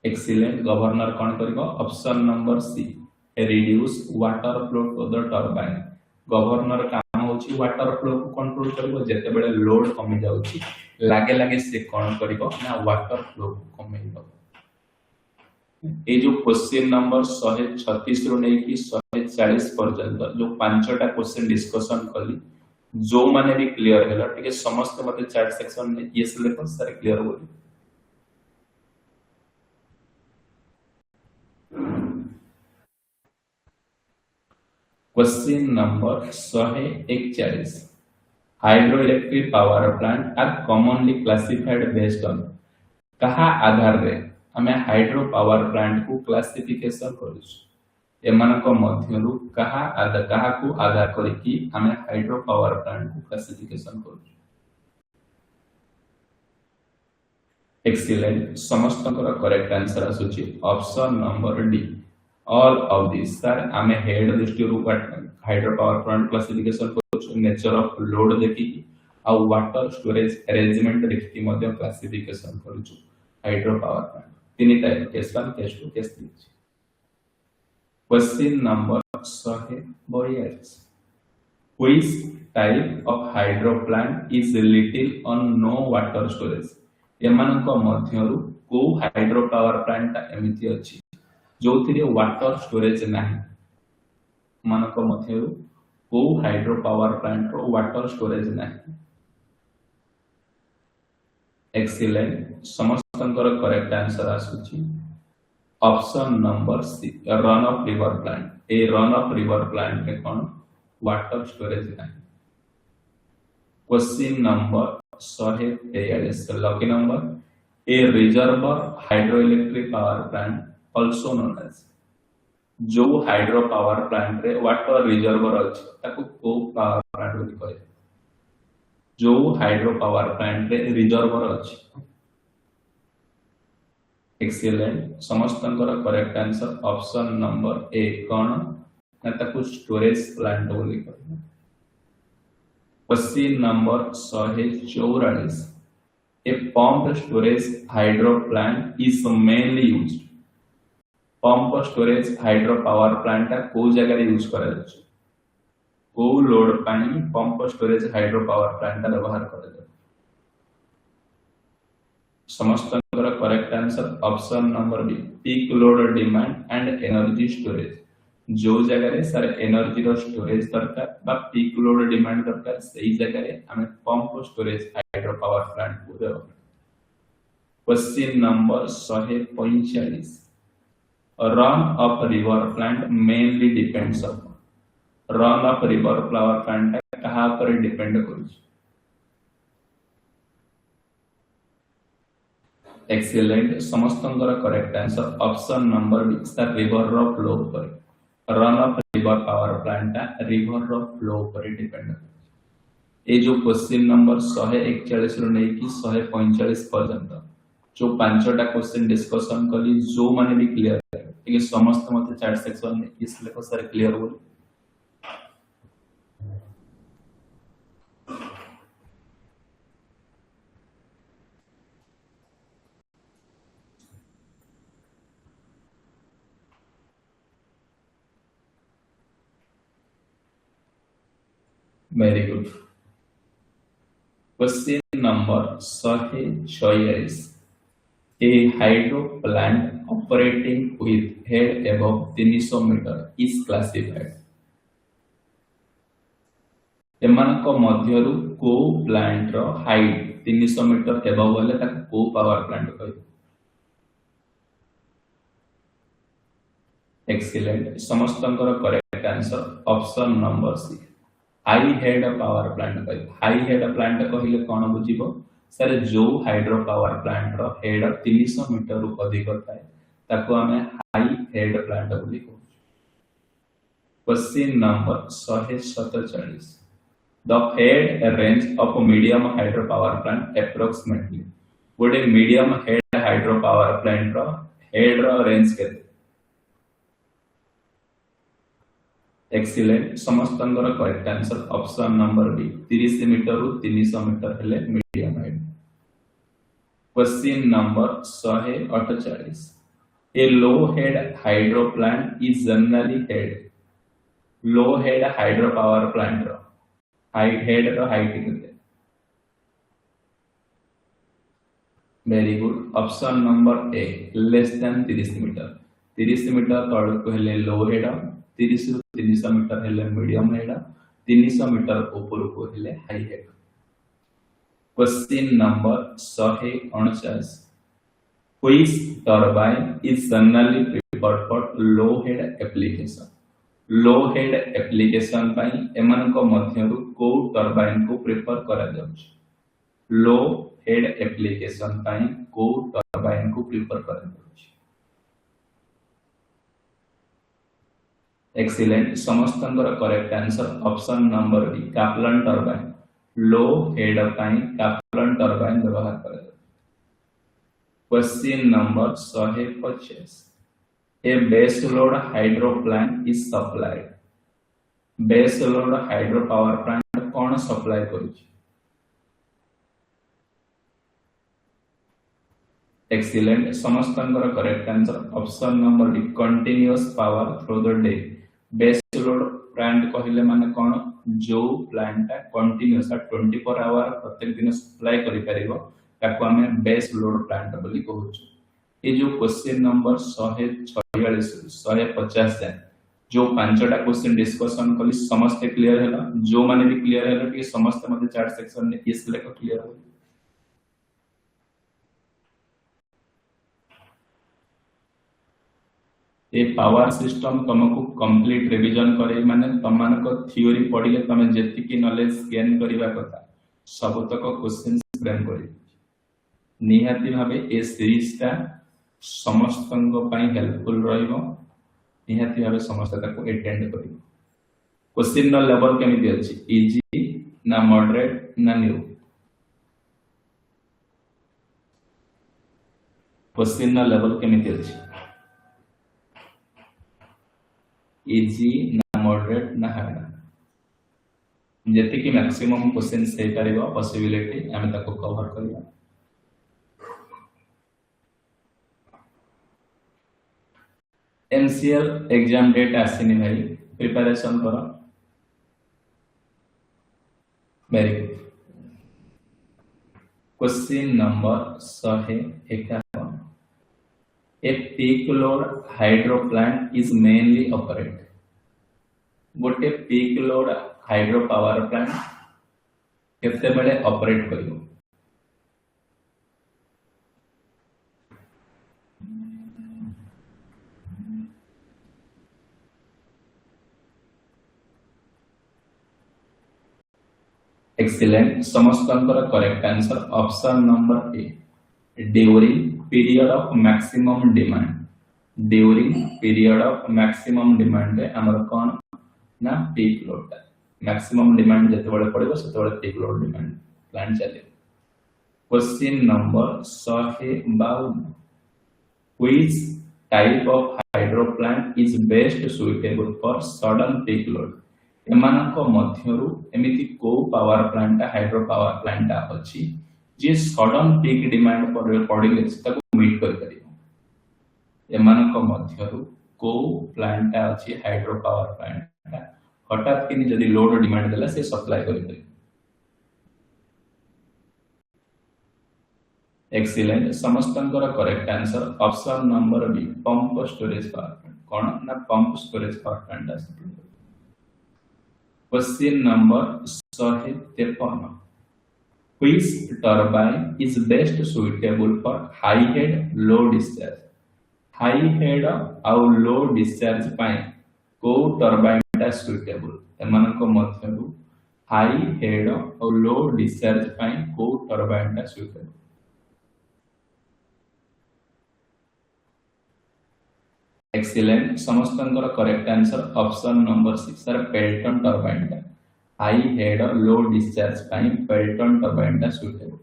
ଏକ୍ସିଲେଣ୍ଟ। ଗଭର୍ଣ୍ଣର କ'ଣ କରିବ? Option number C, reduce water flow to the turbine. Governor କାମ ହେଉଛି ୱାଟର ଫ୍ଲୋକୁ କଣ୍ଟ୍ରୋଲ କରିବ। ଯେତେବେଳେ ଲୋଡ କମି ଯାଉଛି ଲାଗେ ଲାଗେ ସେ କ'ଣ କରିବ ନା ୱାଟର ଫ୍ଲୋକୁ କମେଇବ। এই जो क्वेश्चन नंबर 136 ରୁ ନେଇକି 140 ପର୍ଯ୍ୟନ୍ତ जो ପାଞ୍ଚଟା क्वेश्चन डिस्कशन कली जो माने भी क्लियर हैला ठीक है समस्त मते चैट सेक्शन में ये सिलेबस सारे क्लियर हो गई। Question number 141 hydroelectric power plant are commonly classified based on कहा आधार रे हमें हाइड्रो पावर प्लांट को क्लासिफिकेशन करूछु एमानक मध्यरु कहा को आधार करके हमें हाइड्रो पावर प्लांट को क्लासिफिकेशन करूछु। एक्सीलेंट। समस्त करेक्ट आंसर आसुची option number D all of this sir हमें हेड दृष्टि हाइड्रो पावर प्लांट क्लासिफिकेशन करूछु नेचर ऑफ लोड देखि आ वाटर स्टोरेज अरेंजमेंट देखि मध्य क्लासिफिकेशन करूछु हाइड्रो पावर प्लांट तीन type case 1 case 2 case 3। Question number 142 which type of hydro plant is little on no water storage एमानक मध्यरु को hydro power plant एमिति अछि जोथिरे वाटर स्टोरेज नाही मानक मध्यरु को हाइड्रो पावर प्लांट रो वाटर स्टोरेज नाही। एक्सीलेंट। समस्त करेक्ट आंसर आसुची option number C run of river plant. A run of river plant में कौन वाटर स्टोरेज नहीं। क्वेश्चन नंबर 143 लकी नंबर ए reservoir hydroelectric power plant also known as जो hydro power plant रे water reservoir अछि ताको को power plant बोली कहे जो हाइड्रो पावर प्लांट रे रिजर्वर अछि। एक्सीलेंट। समस्त correct answer option number A कौन ना ताको स्टोरेज प्लांट बोली कहे। Question number 144 a pump storage hydro plant is mainly used pump storage hydro power plant को जगह यूज करा जाय को लोड पानी pump storage hydro power plant व्यवहार करा जाय। समस्त correct answer option number B peak load demand and energy storage जो जगह सर एनर्जी रो स्टोरेज दरकार बा पीक लोड डिमांड दरकार सही जगह हमें pump storage hydro power plant को व्यवहार। Question number 145 run of river plant mainly depends on run of river power plant कहा पर डिपेंड करूछ। एक्सीलेंट। समस्त correct answer option number B sir river रो फ्लो पर run of river power plant river रो flow पर depend. ए जो क्वेश्चन नंबर 141 रो नै कि 145 पर्यंत जो पांचटा क्वेश्चन डिस्कशन कली जो माने भी क्लियर ठीक है समस्त मते चैट सेक्शन में इस सिलेबस सारे क्लियर हो। Very good. Question number 146 a hydro plant operating with head above 300 metre is classified एमानक मध्यरु को प्लांट रो हाइट 300 मीटर अबव वाले ताको को पावर प्लांट कहै। एक्सीलेंट। समस्त correct answer option number C high head power plant कहै। हाई हेड प्लांट कहिले कोन बुझिबो सर जो हाइड्रो पावर प्लांट रो हेड 300 मीटर रु अधिक थाए ताको हमें हाई हेड प्लांट बोली कहू। Question number 147 the head range of medium hydro power plant approximately गोटे medium head hydro power plant रो हेड रो रेंज केते। एक्सीलेंट समस्तंकर correct answer option number B 30 metre रु 300 मीटर हेले medium height. Question number 148 a low head hydro plant is generally head low head hydro power plant रो height head रो height केते very good option number A less than 30 metre 30 metre तळ को हेले लो head 30 रु 300 metre हेले medium head 300 metre ऊपर को हेले high head. Question number 149 which turbine is generally preferred for low head application low head application पई एमन को मध्यरु को टरबाइन को प्रिफर करा जाउछ लो हेड एप्लीकेशन पई को टरबाइन को प्रिफर करा जाउछ। एक्सीलेंट समस्तंकर correct answer option number B Kaplan turbine low head पई काप्लन टरबाइन व्यवहार करा जाउछ। Question number 150 a base load hydro plant is supplied base load hydro power plant कोन सप्लाई करूछ एक्सीलेंट समस्तंकर correct answer option number D continuous power through the day base load plant कहले माने कोन जो plant continuous 24 our प्रत्येक दिन supply करि परिबो ताको हमें बेस लोड प्लांट बोली कहूछ। ये जो क्वेश्चन नंबर 146 150 जाए जो पांचटा क्वेश्चन डिस्कशन कली समस्त क्लियर हैला जो माने भी क्लियर हैला कि समस्त मते चार्ट सेक्शन ने इस लेको क्लियर हो। ए पावर सिस्टम तुमको कंप्लीट रिवीजन करे माने तमन को थ्योरी पढिले तमे जेति की नॉलेज गेन करिवा कथा सब तक क्वेश्चन फ्रेम करि निहाती भाबे ए सीरीज ता समस्तंग पई हेल्पफुल रहिबो निहाती भाबे समस्त ताको अटेंड करिबो। क्वेश्चन न लेवल केमिति अछि इजी ना मॉडरेट ना न्यू क्वेश्चन न लेवल केमिति अछि इजी ना मॉडरेट ना हार्ड जेति कि मैक्सिमम क्वेश्चन से परिबा पॉसिबिलिटी हम ताको कवर करिया। एमसीएल एग्जाम डेट आसीनी भाई प्रिपरेशन करो very good. Question number 151 A peak load hydro plant is mainly operate गोटे peak load hydro power plant केते बड़े ऑपरेट करियो एक्सीलेंट समस्तंकर correct answer option number A during period of maximum demand during period of maximum demand रे हमर कोन ना peak load maximum demand जते बड़े पड़िबो सेते बड़े पीक लोड डिमांड प्लांट चले। Question number 152 which type of hydro plant is best suitable for sudden peak load एमानको मध्यरु एमिति को power plant hydro power plant अछि जे सडन पीक डिमांड पर पड़िले ताको मीट कर परिबो एमानको मध्यरु को प्लांट अछि हाइड्रो पावर प्लांट हठात किनी जदी लोड डिमांड देला से सप्लाई करि परिबो। एक्सीलेंट समस्तंकर correct answer option number B pump storage power plant कोन ना पंप स्टोरेज पावर प्लांट अछि। Question number 153 Which turbine is best suitable for high head low discharge high head और low discharge पाए को turbine टा suitable एमानको मध्यरु high head और low discharge पाए को turbine टा suitable। एक्सीलेंट समस्तंकर correct answer option number 6 sir Pelton turbine टा हाई हेड लो डिस्चार्ज पाई पेल्टन टरबाइन टा suitable.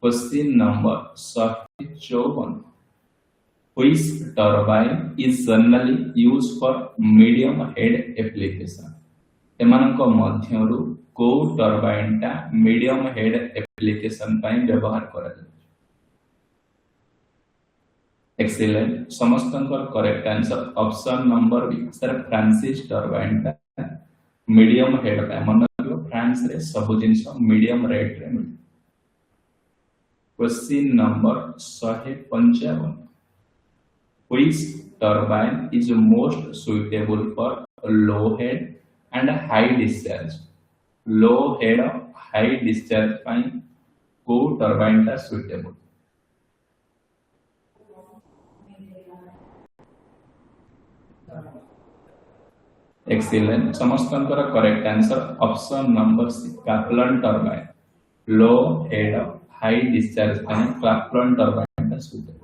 Question number 154 Which turbine is generally used for medium head application? एमानक मध्यरु को टर्बाइन टा मीडियम हेड एप्लिकेशन पई व्यवहार करा जाय। एक्सीलेंट समस्तंकर correct answer option number B sir Francis turbine टा मीडियम हेड पई मन फ्रांस रे सब जिंस मीडियम रेट रे मिल। Question number 155 Which turbine is most suitable for low head and high discharge? Low head high discharge ପାଇଁ କୋଉ turbine ଟା suitable? Excellent. समस्तंकर correct answer option number C Kaplan turbine. Low head high discharge ପାଇଁ Kaplan turbine टा suitable।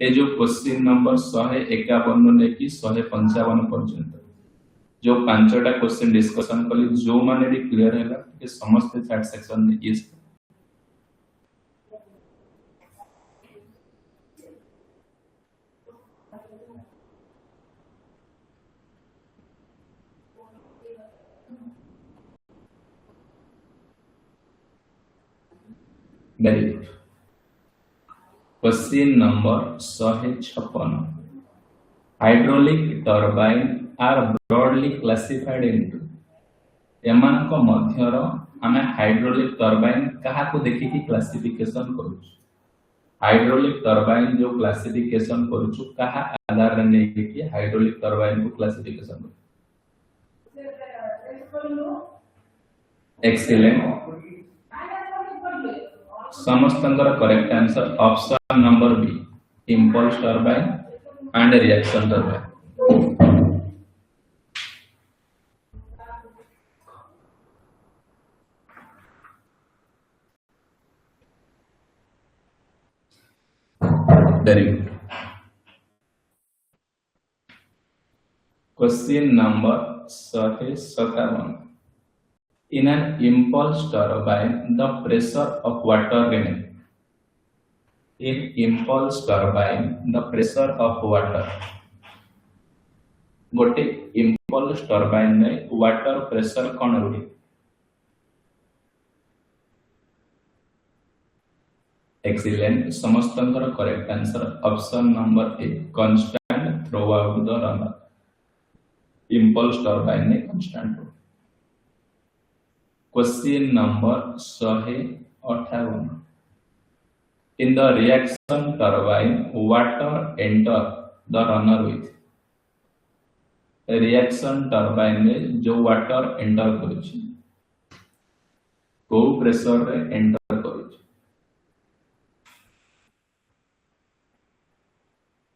ये जो question number 151 लेकी 155 पर्यंत जो पांचटा क्वेश्चन डिस्कशन कली जो माने भी क्लियर हैला कि समस्त चैट सेक्शन में is very good. Question number 156 hydraulic turbine are broadly classified into एमानक मध्यर आमे हाइड्रोलिक टर्बाइन कहा को देखि कि क्लासिफिकेशन करू। हाइड्रोलिक टर्बाइन जो क्लासिफिकेशन करू कहा आधार रे नै कि हाइड्रोलिक टर्बाइन को क्लासिफिकेशन करू। एक्सीलेंट समस्तंकर correct answer option number B impulse turbine and reaction turbine. Very good. Question number 157 In an impulse turbine, the pressure of water remains. In impulse turbine, the pressure of water. गोटे impulse turbine में water pressure कौन रुहे? Excellent. समस्तंकर correct answer option number A constant throughout the runner. Impulse turbine में constant रुहे। Question number 158 In the reaction turbine, water enter the runner with. Reaction turbine में जो water enter करूची को pressure रे enter करूची।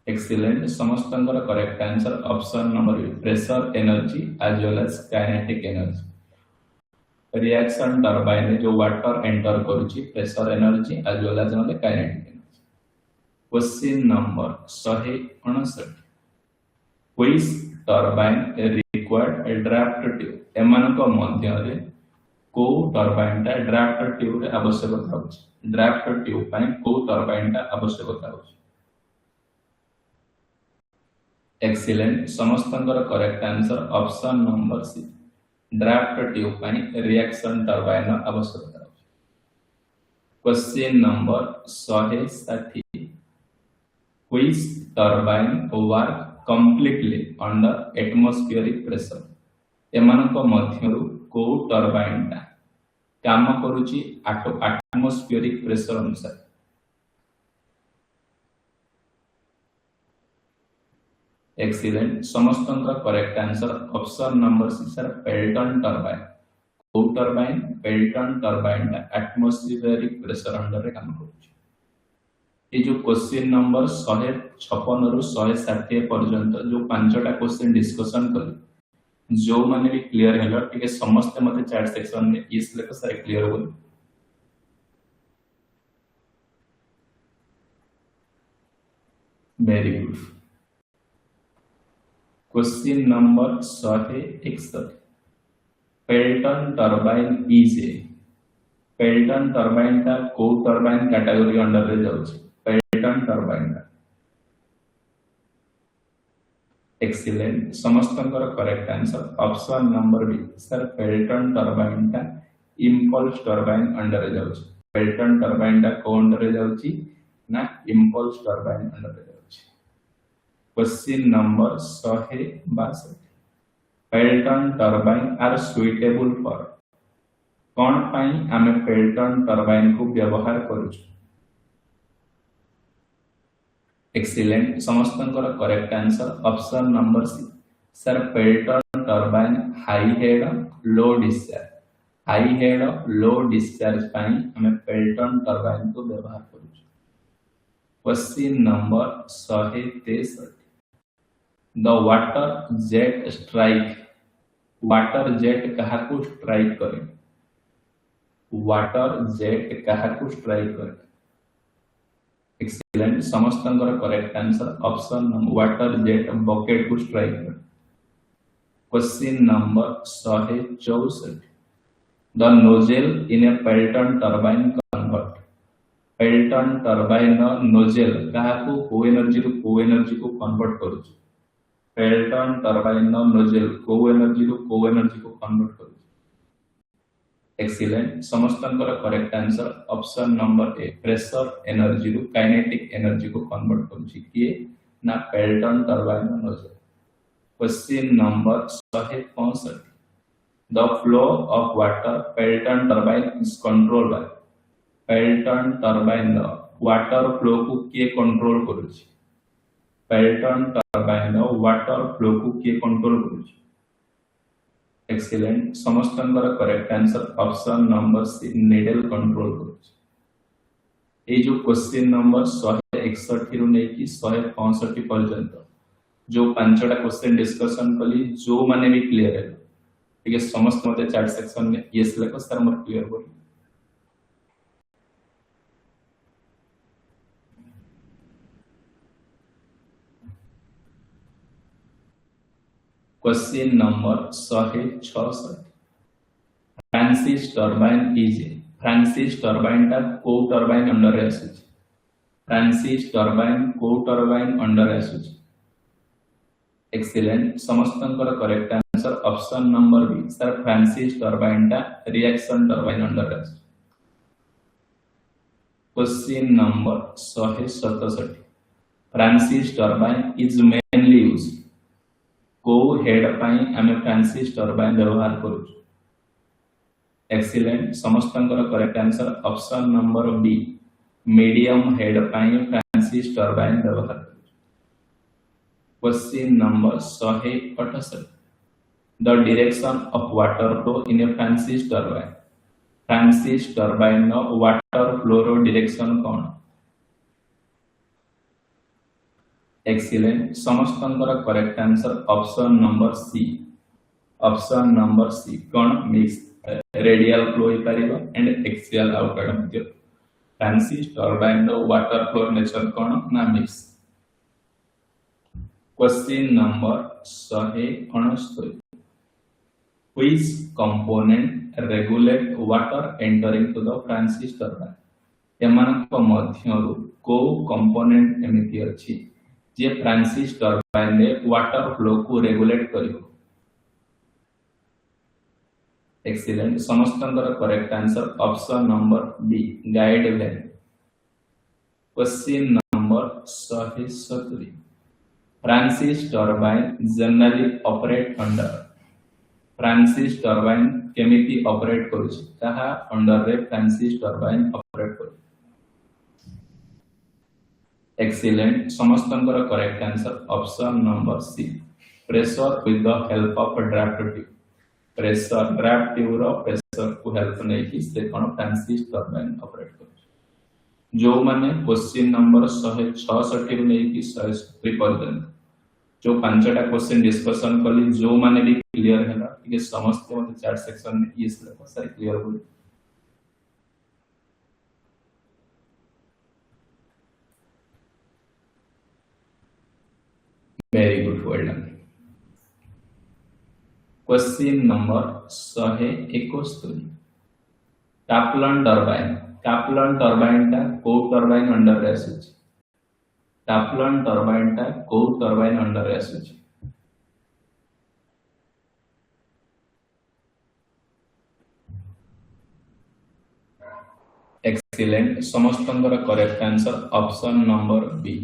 Excellent. समस्तंकर correct answer option number B pressure energy as well as kinetic energy. Reaction turbine में जो water enter करूची pressure energy as well as kinetic energy. Question number 159 which turbine required draft tube एमानक मध्य रे को turbine ता draft tube रे आवश्यकता होची। ड्राफ्ट ट्यूब पई को टर्बाइन ता आवश्यकता होची। एक्सीलेंट समस्तंकर correct answer option number C draft tube पई रिएक्शन टर्बाइन आवश्यकता होची। Question number 160 which turbine work completely under atmospheric pressure एमानक मध्यरु को टर्बाइन ता काम करूची एटमॉस्फेरिक प्रेशर अनुसार। एक्सीलेंट समस्तंकर correct answer option number C sir Pelton turbine. को टर्बाइन पेल्टन टर्बाइन ता एटमॉस्फेरिक प्रेशर अंडर रे काम करूची। ये जो क्वेश्चन नंबर 156 रु 160 पर्यंत जो पांचटा क्वेश्चन डिस्कशन कली जो माने भी क्लियर हैला ठीक समस्त मते चैट सेक्शन में इस लेके सारे क्लियर हो। Very good. Question number 161 Pelton turbine is a Pelton turbine ता को टर्बाइन कैटेगरी अंडर रे जाउछ। पेल्टन टर्बाइन ता एक्सीलेंट समस्तंकर correct answer option number B sir Pelton turbine टा इंपल्स टर्बाइन अंडर जाउची पेल्टन टर्बाइन टा को अंडर जाउची ना इंपल्स टर्बाइन अंडर जाउची question number 162 Pelton turbine are suitable for कौन पाई आमे पेल्टन टर्बाइन को व्यवहार करूछु एक्सीलेंट समस्तंकर correct answer option number C sir Pelton turbine high head low discharge पाई हमें पेल्टन टर्बाइन को व्यवहार करूछु question number 163 the water jet काहाकू स्ट्राइक करे वाटर जेट काहाकू स्ट्राइक करे एक्सीलेंट समस्तंकर correct answer option number water jet bucket को स्ट्राइक करे question number 164 the nozzle in a Pelton turbine convert Pelton turbine nozzle काहाकू को एनर्जी को कन्वर्ट करूछु पेल्टन टर्बाइन नोजल को एनर्जी को कन्वर्ट करूछु एक्सीलेंट समस्तंकर correct answer option number A pressure energy रू काइनेटिक एनर्जी को कन्वर्ट करूची किए ना Pelton turbine nozzle question number 165 the flow of water Pelton turbine is controlled by Pelton turbine water flow को किए control करूची Pelton turbine water flow को किए कंट्रोल करूची एक्सीलेंट समस्तंकर correct answer option number C needle control करूची ए जो क्वेश्चन नंबर 161 रु नै कि 165 पर्यंत जो पांचटा क्वेश्चन डिस्कशन कली जो माने भी क्लियर है ठीक है समस्त मते चैट सेक्शन में यस लेको सर मोर क्लियर बोल क्वेश्चन नंबर 166 फ्रांसिस टर्बाइन टा को टर्बाइन अंडर आसुची फ्रांसिस टर्बाइन को टर्बाइन अंडर आसुची एक्सीलेंट समस्तंकर correct answer option number B sir Francis turbine टा रिएक्शन टर्बाइन अंडर आसुची question number 167 Francis turbine is mainly used को हेड पाई आमे फ्रांसिस टर्बाइन व्यवहार करू एक्सीलेंट समस्तंकर correct answer option number B medium head पाई फ्रांसिस टर्बाइन व्यवहार करू question number 168 the direction of water flow in a Francis turbine नो water flow रो डायरेक्शन कोन एक्सीलेंट समस्तंकर correct answer option number C कोन मिक्स रेडियल फ्लो ही परिबो and axial outward मध्ये फ्रांसिस टर्बाइन नो वाटर फ्लो नेचर कोन ना mix question number 169 which component regulate water entering to the Francis turbine एमानक मध्यरु को कंपोनेंट एमिति अछि जे फ्रांसिस टर्बाइन ने वाटर फ्लो को रेगुलेट करियो एक्सीलेंट समस्तंकर correct answer option number B guide vane question number 170 Francis turbine generally operate under Francis turbine केमिति ऑपरेट करूछ ताहा अंडर रे फ्रांसिस टर्बाइन ऑपरेट करू एक्सीलेंट समस्तंकर correct answer option number C pressure with the help of draft tube pressure draft tube रो pressure को help नै कि से कोन फ्रांसिस टर्बाइन ऑपरेट करू जो माने क्वेश्चन नंबर 166 रे नै कि 170 पर्यंत जो पांचटा क्वेश्चन डिस्कशन कली जो माने भी क्लियर हैला कि समस्त मते चैट सेक्शन में ये सारे क्लियर हो very good well done question number 171 Kaplan turbine टा को टर्बाइन अंडर रे आसुची काप्लन टर्बाइन टा को टर्बाइन अंडर रे आसुची एक्सीलेंट समस्तंकर correct answer option number B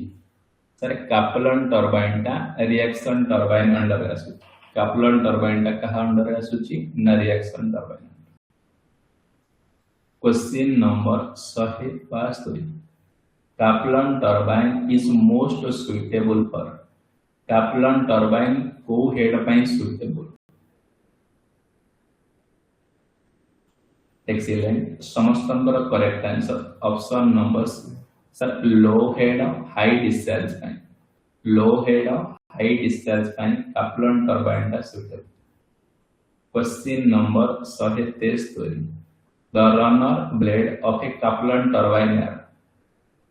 sir Kaplan turbine टा रिएक्शन टर्बाइन अंडर आसु कापलन टर्बाइन टा कहा अंडर आसुची ना reaction turbine question number 172 Kaplan turbine is most suitable for Kaplan turbine को हेड पाई सुइटेबल एक्सीलेंट समस्तंकर correct answer option number C sir low head high discharge पाई low head high discharge पाई Kaplan turbine टा suitable question number 173 the runner blade of a Kaplan turbine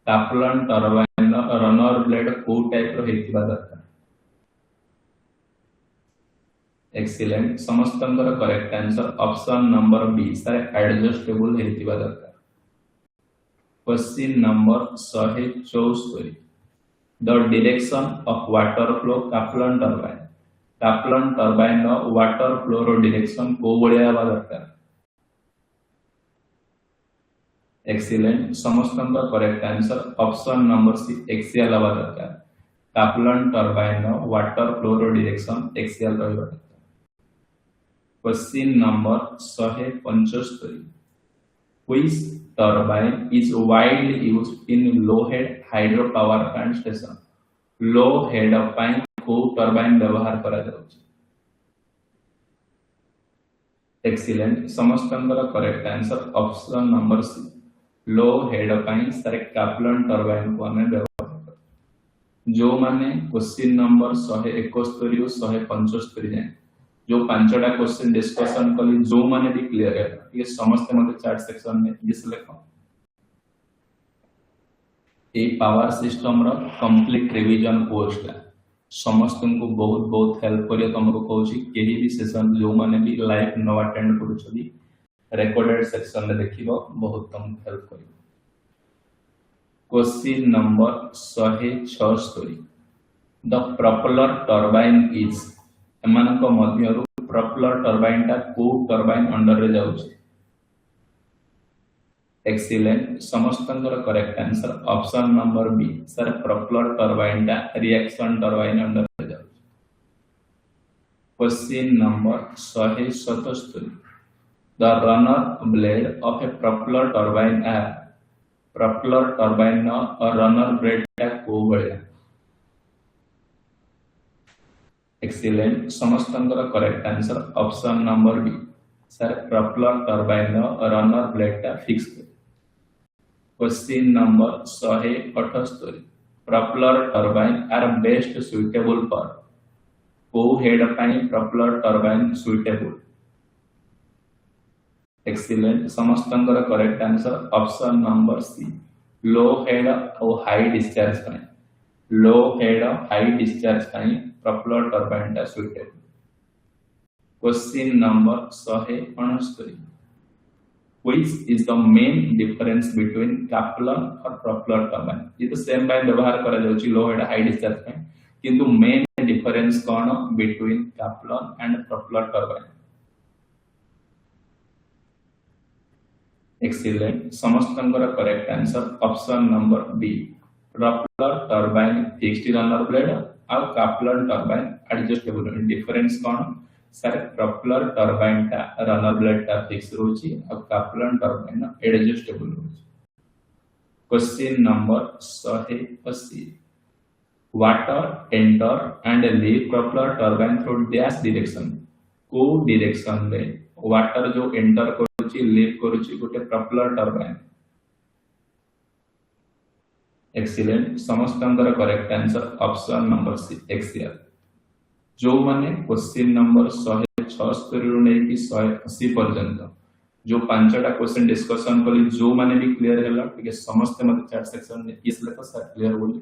Kaplan turbine runner blade को type रो हेतिबा दरकार excellent समस्तंकर correct answer option number B sir adjustable हेतिबा दरकार question number 174 the direction of water flow Kaplan turbine नो water flow रो direction को बळिया बा दरकार एक्सीलेंट समस्तंकर correct answer option number C axial बा दरकार कापलन टर्बाइन नो वाटर फ्लो रो डायरेक्शन एक्सियल रहबा दरकार question number 175 which turbine is widely used in low head hydro power plant station low head पाई को टर्बाइन व्यवहार करा जाउछि एक्सीलेंट समस्तंकर correct answer option number C low head पाई सर कापलन टर्बाइन को हमें व्यवहार कर जो माने क्वेश्चन नंबर 171 और 175 जाए जो पांचटा क्वेश्चन डिस्कशन कली जो माने भी क्लियर है ये समस्त मते चैट सेक्शन में इस लेखो ए पावर सिस्टम रो कंप्लीट रिवीजन कोर्स का समस्त को बहुत बहुत हेल्प करियो तुमको कहूची केही भी सेशन जो माने भी लाइव न अटेंड करू छली रिकॉर्डेड सेक्शन में देखिबो बहुत तुमको हेल्प करियो question number 176 the propeller turbine is एमानक मध्यरु प्रोपेलर टर्बाइन टा को टर्बाइन अंडर रे जाउछि एक्सीलेंट समस्तंकर correct answer option number B sir propeller turbine टा रिएक्शन टर्बाइन अंडर रे जाउछि question number 177 the runner blade of a propeller turbine नो रनर ब्लेड टा को बळिया एक्सीलेंट समस्तंकर correct answer option number B sir propeller turbine नो runner blade टा फिक्स कर question number 178 propeller turbine are best suitable for को head पाई प्रोपेलर टर्बाइन सुइटेबल एक्सीलेंट समस्तंकर correct answer option number C low head और high discharge पाई low head high discharge पाई propeller turbine टा suitable question number 169 which is the main difference between Kaplan और propeller turbine ये तो same bye व्यवहार करा जाउची लो हेड हाई डिस्चार्ज पाई किंतु मेन डिफरेंस कोन between Kaplan and propeller turbine excellent समस्तंकर correct answer option number B propeller turbine fixed runner blade और कापलन टर्बाइन एडजस्टेबल डिफरेंस कोन सर प्रोपेलर टर्बाइन टा रनर ब्लेड टा fix रोची और कापलन टर्बाइन एडजस्टेबल रोची question number 180 water enter and leave propeller turbine through dash direction को direction में water जो एंटर करूची लीव करूची गोटे प्रोपेलर टर्बाइन एक्सीलेंट समस्तंकर correct answer option number C axial जो माने क्वेश्चन नंबर 176 रु नै कि 180 पर्यंत जो पांचटा क्वेश्चन डिस्कशन कली जो माने भी क्लियर हैला ठीक समस्त मते चैट सेक्शन में इसले तो सर क्लियर बोली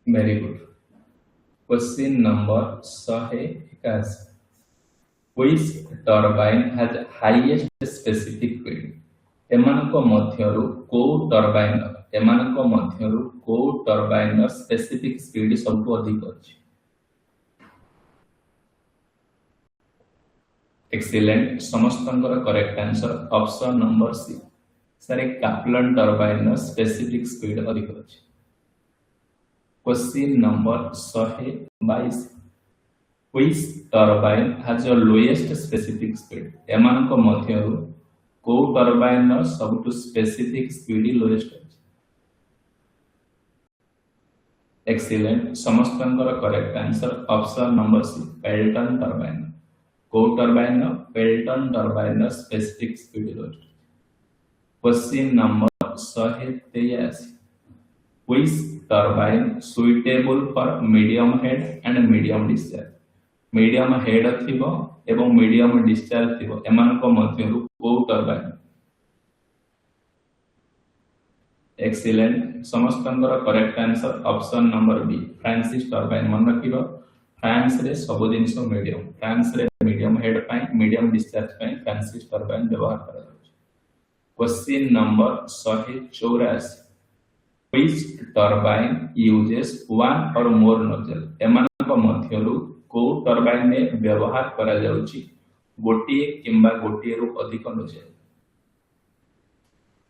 very good question number 181 which turbine has highest specific speed एमानक मध्यरु को टर्बाइन स्पेसिफिक स्पीड सबको अधिक अछि एक्सीलेंट समस्तंकर correct answer option number C sir Kaplan turbine specific speed अधिक अछि question number 122 which turbine has the lowest specific speed एमानक मध्यरु को टर्बाइन सबटु स्पेसिफिक स्पीड लोएस्ट अछि एक्सीलेंट समस्तंकर correct answer option number C Pelton turbine को turbine Pelton turbine specific speed lowest question number 183 which turbine suitable for medium head and medium discharge medium head थिबो एवं medium discharge थिबो एमानक मध्यरु को turbine excellent समस्तंकर correct answer option number B Francis turbine मन रखिबो फ्रांस रे सब दिनस मीडियम फ्रांस रे मीडियम हेड पाई मीडियम डिस्चार्ज पाई फ्रांसिस टर्बाइन व्यवहार करा जाउछ question number 184 which turbine uses one or more nozzle एमानक मध्यरु को टर्बाइन में व्यवहार करा जाउची गोटिए किंबा गोटिए रु अधिक नोजल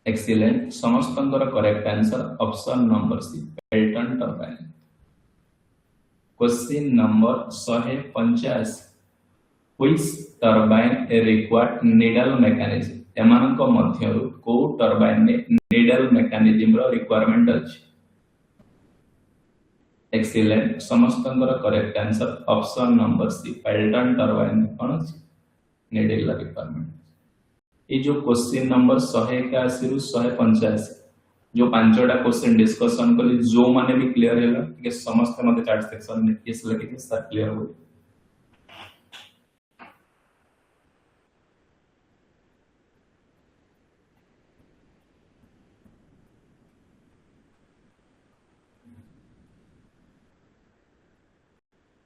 एक्सीलेंट समस्तंकर correct answer option number C Pelton turbine question number 185 which turbine require needle mechanism एमानक मध्यरु को टर्बाइन में needle mechanism रो रिक्वायरमेंट अछि एक्सीलेंट समस्तंकर correct answer option number C Pelton turbine कोन अछि नीडल रिक्वायरमेंट ये जो क्वेश्चन नंबर 181 रु 185 जो पांचटा क्वेश्चन डिस्कशन कली जो माने भी क्लियर हैला कि समस्त मते चार्ट सेक्शन में केस लगे कि सर क्लियर हो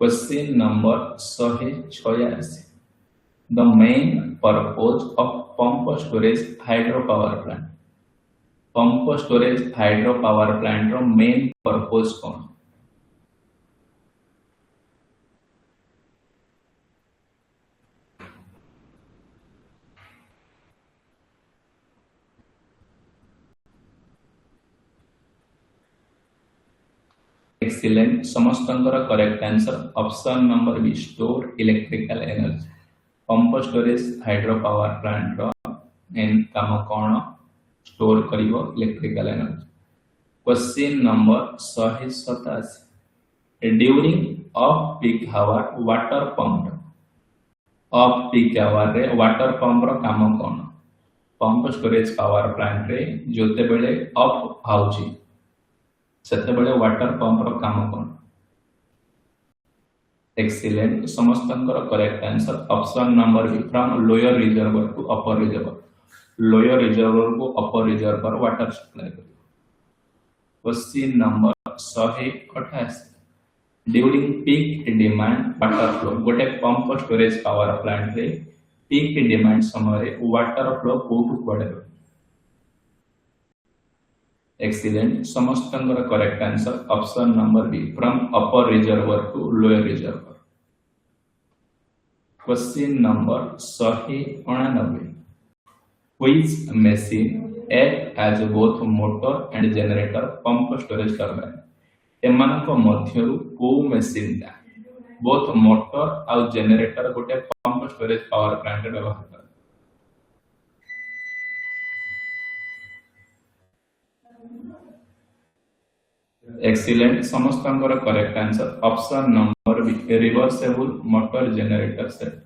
question number 186 the main purpose of pump storage hydropower plant रो main purpose कौन एक्सीलेंट समस्तंकर correct answer option number B store electrical energy pump storage hydro power plant रो main काम कोन स्टोर करिवो electrical energy question number 187 during off peak hour water pump off peak hour रे water pump रो काम कोन pump storage power plant रे जोते बेले ऑफ आउची सेते बेले वाटर पंप रो काम कोन एक्सीलेंट समस्तंकर correct answer option number B from lower reservoir to upper reservoir को अपर रिजर्वर वाटर सप्लाई करियो question number 188 during peak demand water flow गोटे पंप स्टोरेज पावर प्लांट रे पीक डिमांड समय water flow कोठु पड़े excellent समस्तंकर correct answer option number B from upper reservoir to lower reservoir question number 189 which machine act as both motor and generator pump storage turbine एमानक मध्यरु को machine ता both motor और generator गोटे pump storage power plant व्यवहार कर excellent समस्तंकर correct answer option number B reversible motor generator set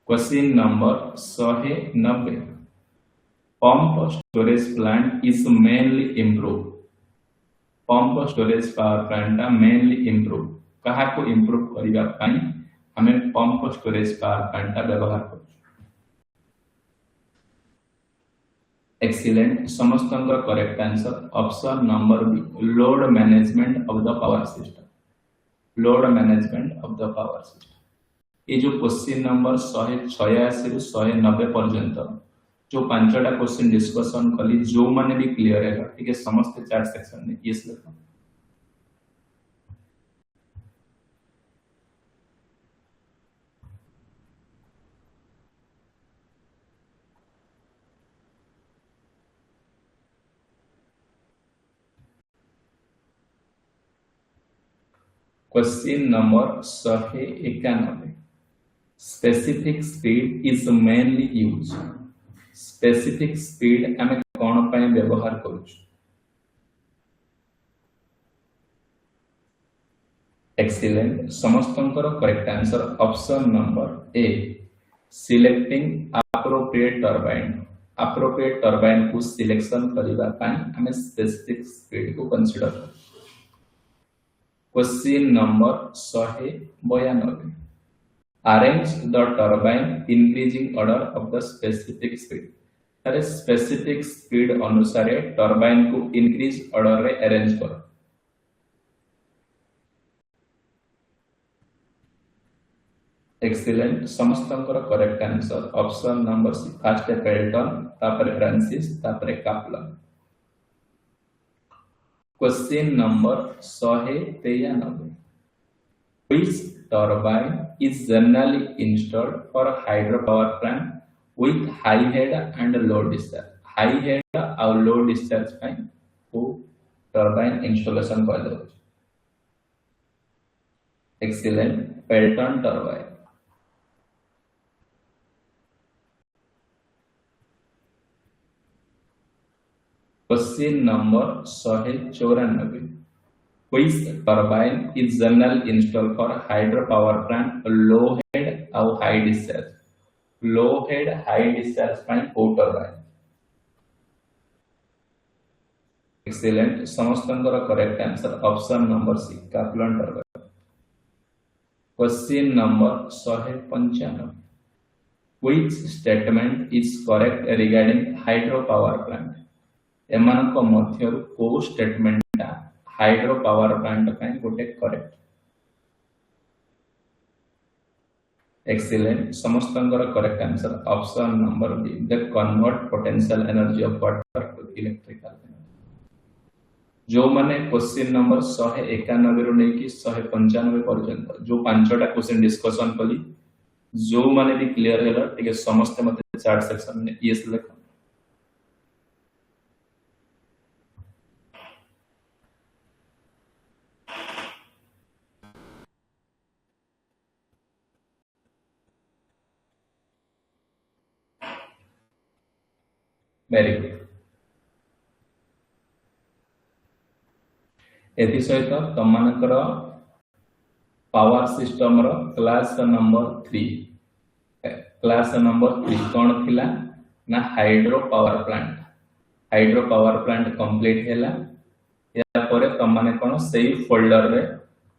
question number 190 pump storage plant is mainly improve pump storage power plant mainly improve कहा को improve करिया पई हमें पंप स्टोरेज पावर प्लांट व्यवहार कर एक्सीलेंट समस्तंकर correct answer option number B load management of the power system load management of the power system. ये जो क्वेश्चन नंबर 186 रु 190 पर्यंत जो पांचटा क्वेश्चन डिस्कशन कली जो माने भी क्लियर है ठीक है समस्त चार सेक्शन में यस लिखो। Question number 191 specific speed is mainly use. Specific speed आम कौन पाए व्यवहार करूँ। एक्सीलेंट समस्तंकर correct answer option number A selecting appropriate turbine. Appropriate turbine को सिलेक्शन करबा पई हमें स्पेसिफिक स्पीड को कंसीडर कर। Question number 192 arrange the turbine increasing order of the specific speed. अरे स्पेसिफिक स्पीड अनुसार टर्बाइन को इंक्रीज ऑर्डर रे अरेंज करो। एक्सीलेंट समस्तंकर करेक्ट आंसर ऑप्शन नंबर सी फर्स्ट पेल्टन तापर फ्रांसिस तापर Kaplan. Question number 193 which turbine is generally installed for hydropower plant with high head and low discharge। high head और low discharge ପାଇଁ को turbine installation कर दो। excellent Pelton turbine। Question number 194 which turbine is generally installed for hydropower plant low head और high discharge। low head high discharge ପାଇଁ को turbine। excellent समस्तंकर correct answer option number C Kaplan turbine. Question number 195 which statement is correct regarding hydropower plant। एमानक मध्यरु को statement hydro power plant ପାଇଁ गोटे correct. Excellent समस्तंकर correct answer option number B the convert potential energy of water to electrical energy. जो माने question number 191 रु नेकी 195 पर्यंत जो पांचटा क्वेश्चन डिस्कशन कली जो माने भी क्लियर हैला ठीक है समस्त मते चार्ट सेक्शन में यस लिखो। Very good. एथि सहित तुम मानकर पावर सिस्टम रो क्लास नंबर 3 क्लास नंबर 3 कौन थिला ना hydro power plant. Hydro power plant complete हैला या परे तुम माने कोन सेही फोल्डर रे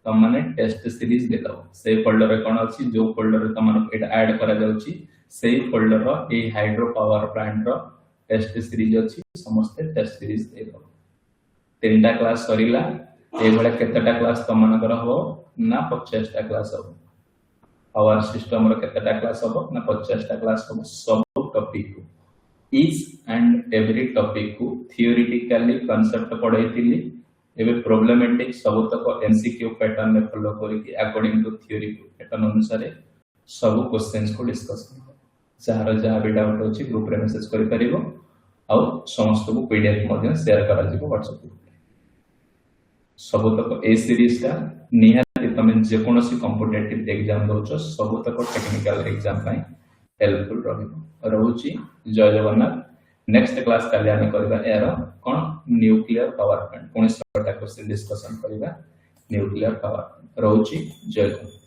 तुम माने टेस्ट सीरीज दे दो। सेही फोल्डर रे कोन अछि जो फोल्डर रे तुम माने एटा ऐड करा जाउची सेही फोल्डर रो ए हाइड्रो पावर प्लांट रो टेस्ट सीरीज अछि समस्त टेस्ट सीरीज दे दो। तीनटा क्लास सरीला ए बडा केतेटा क्लास तुम मानकर हो ना 50 टा क्लास हो। पावर सिस्टम रो केतेटा क्लास हो ना 50 टा क्लास हो। सब टॉपिक को ईच एंड एवरी टॉपिक को थियोरेटिकली कांसेप्ट पढाइतिली एबे प्रॉब्लमेटिक सब तक एमसीक्यू पैटर्न में फॉलो करिकि अकॉर्डिंग टू थ्योरी पैटर्न अनुसार सब क्वेश्चंस को डिस्कस करबो। जहार जहां भी डाउट अछि ग्रुप रे मेसेज करि परिबो और समस्त को पीडीएफ मध्ये शेयर करा जिवो WhatsApp ग्रुप रे। सब तक ए सीरीज का निहाती तमे जे कोनोसी कॉम्पिटिटिव एग्जाम दोछ सब तक टेक्निकल एग्जाम पई हेल्पफुल रहिबो। रहउची जय जगन्नाथ। नेक्स्ट क्लास काले आमे करबा एरो कोन न्यूक्लियर पावर प्लांट 19 टा क्वेश्चन डिस्कशन करबा न्यूक्लियर पावर प्लांट। रहउची जय जगन्नाथ।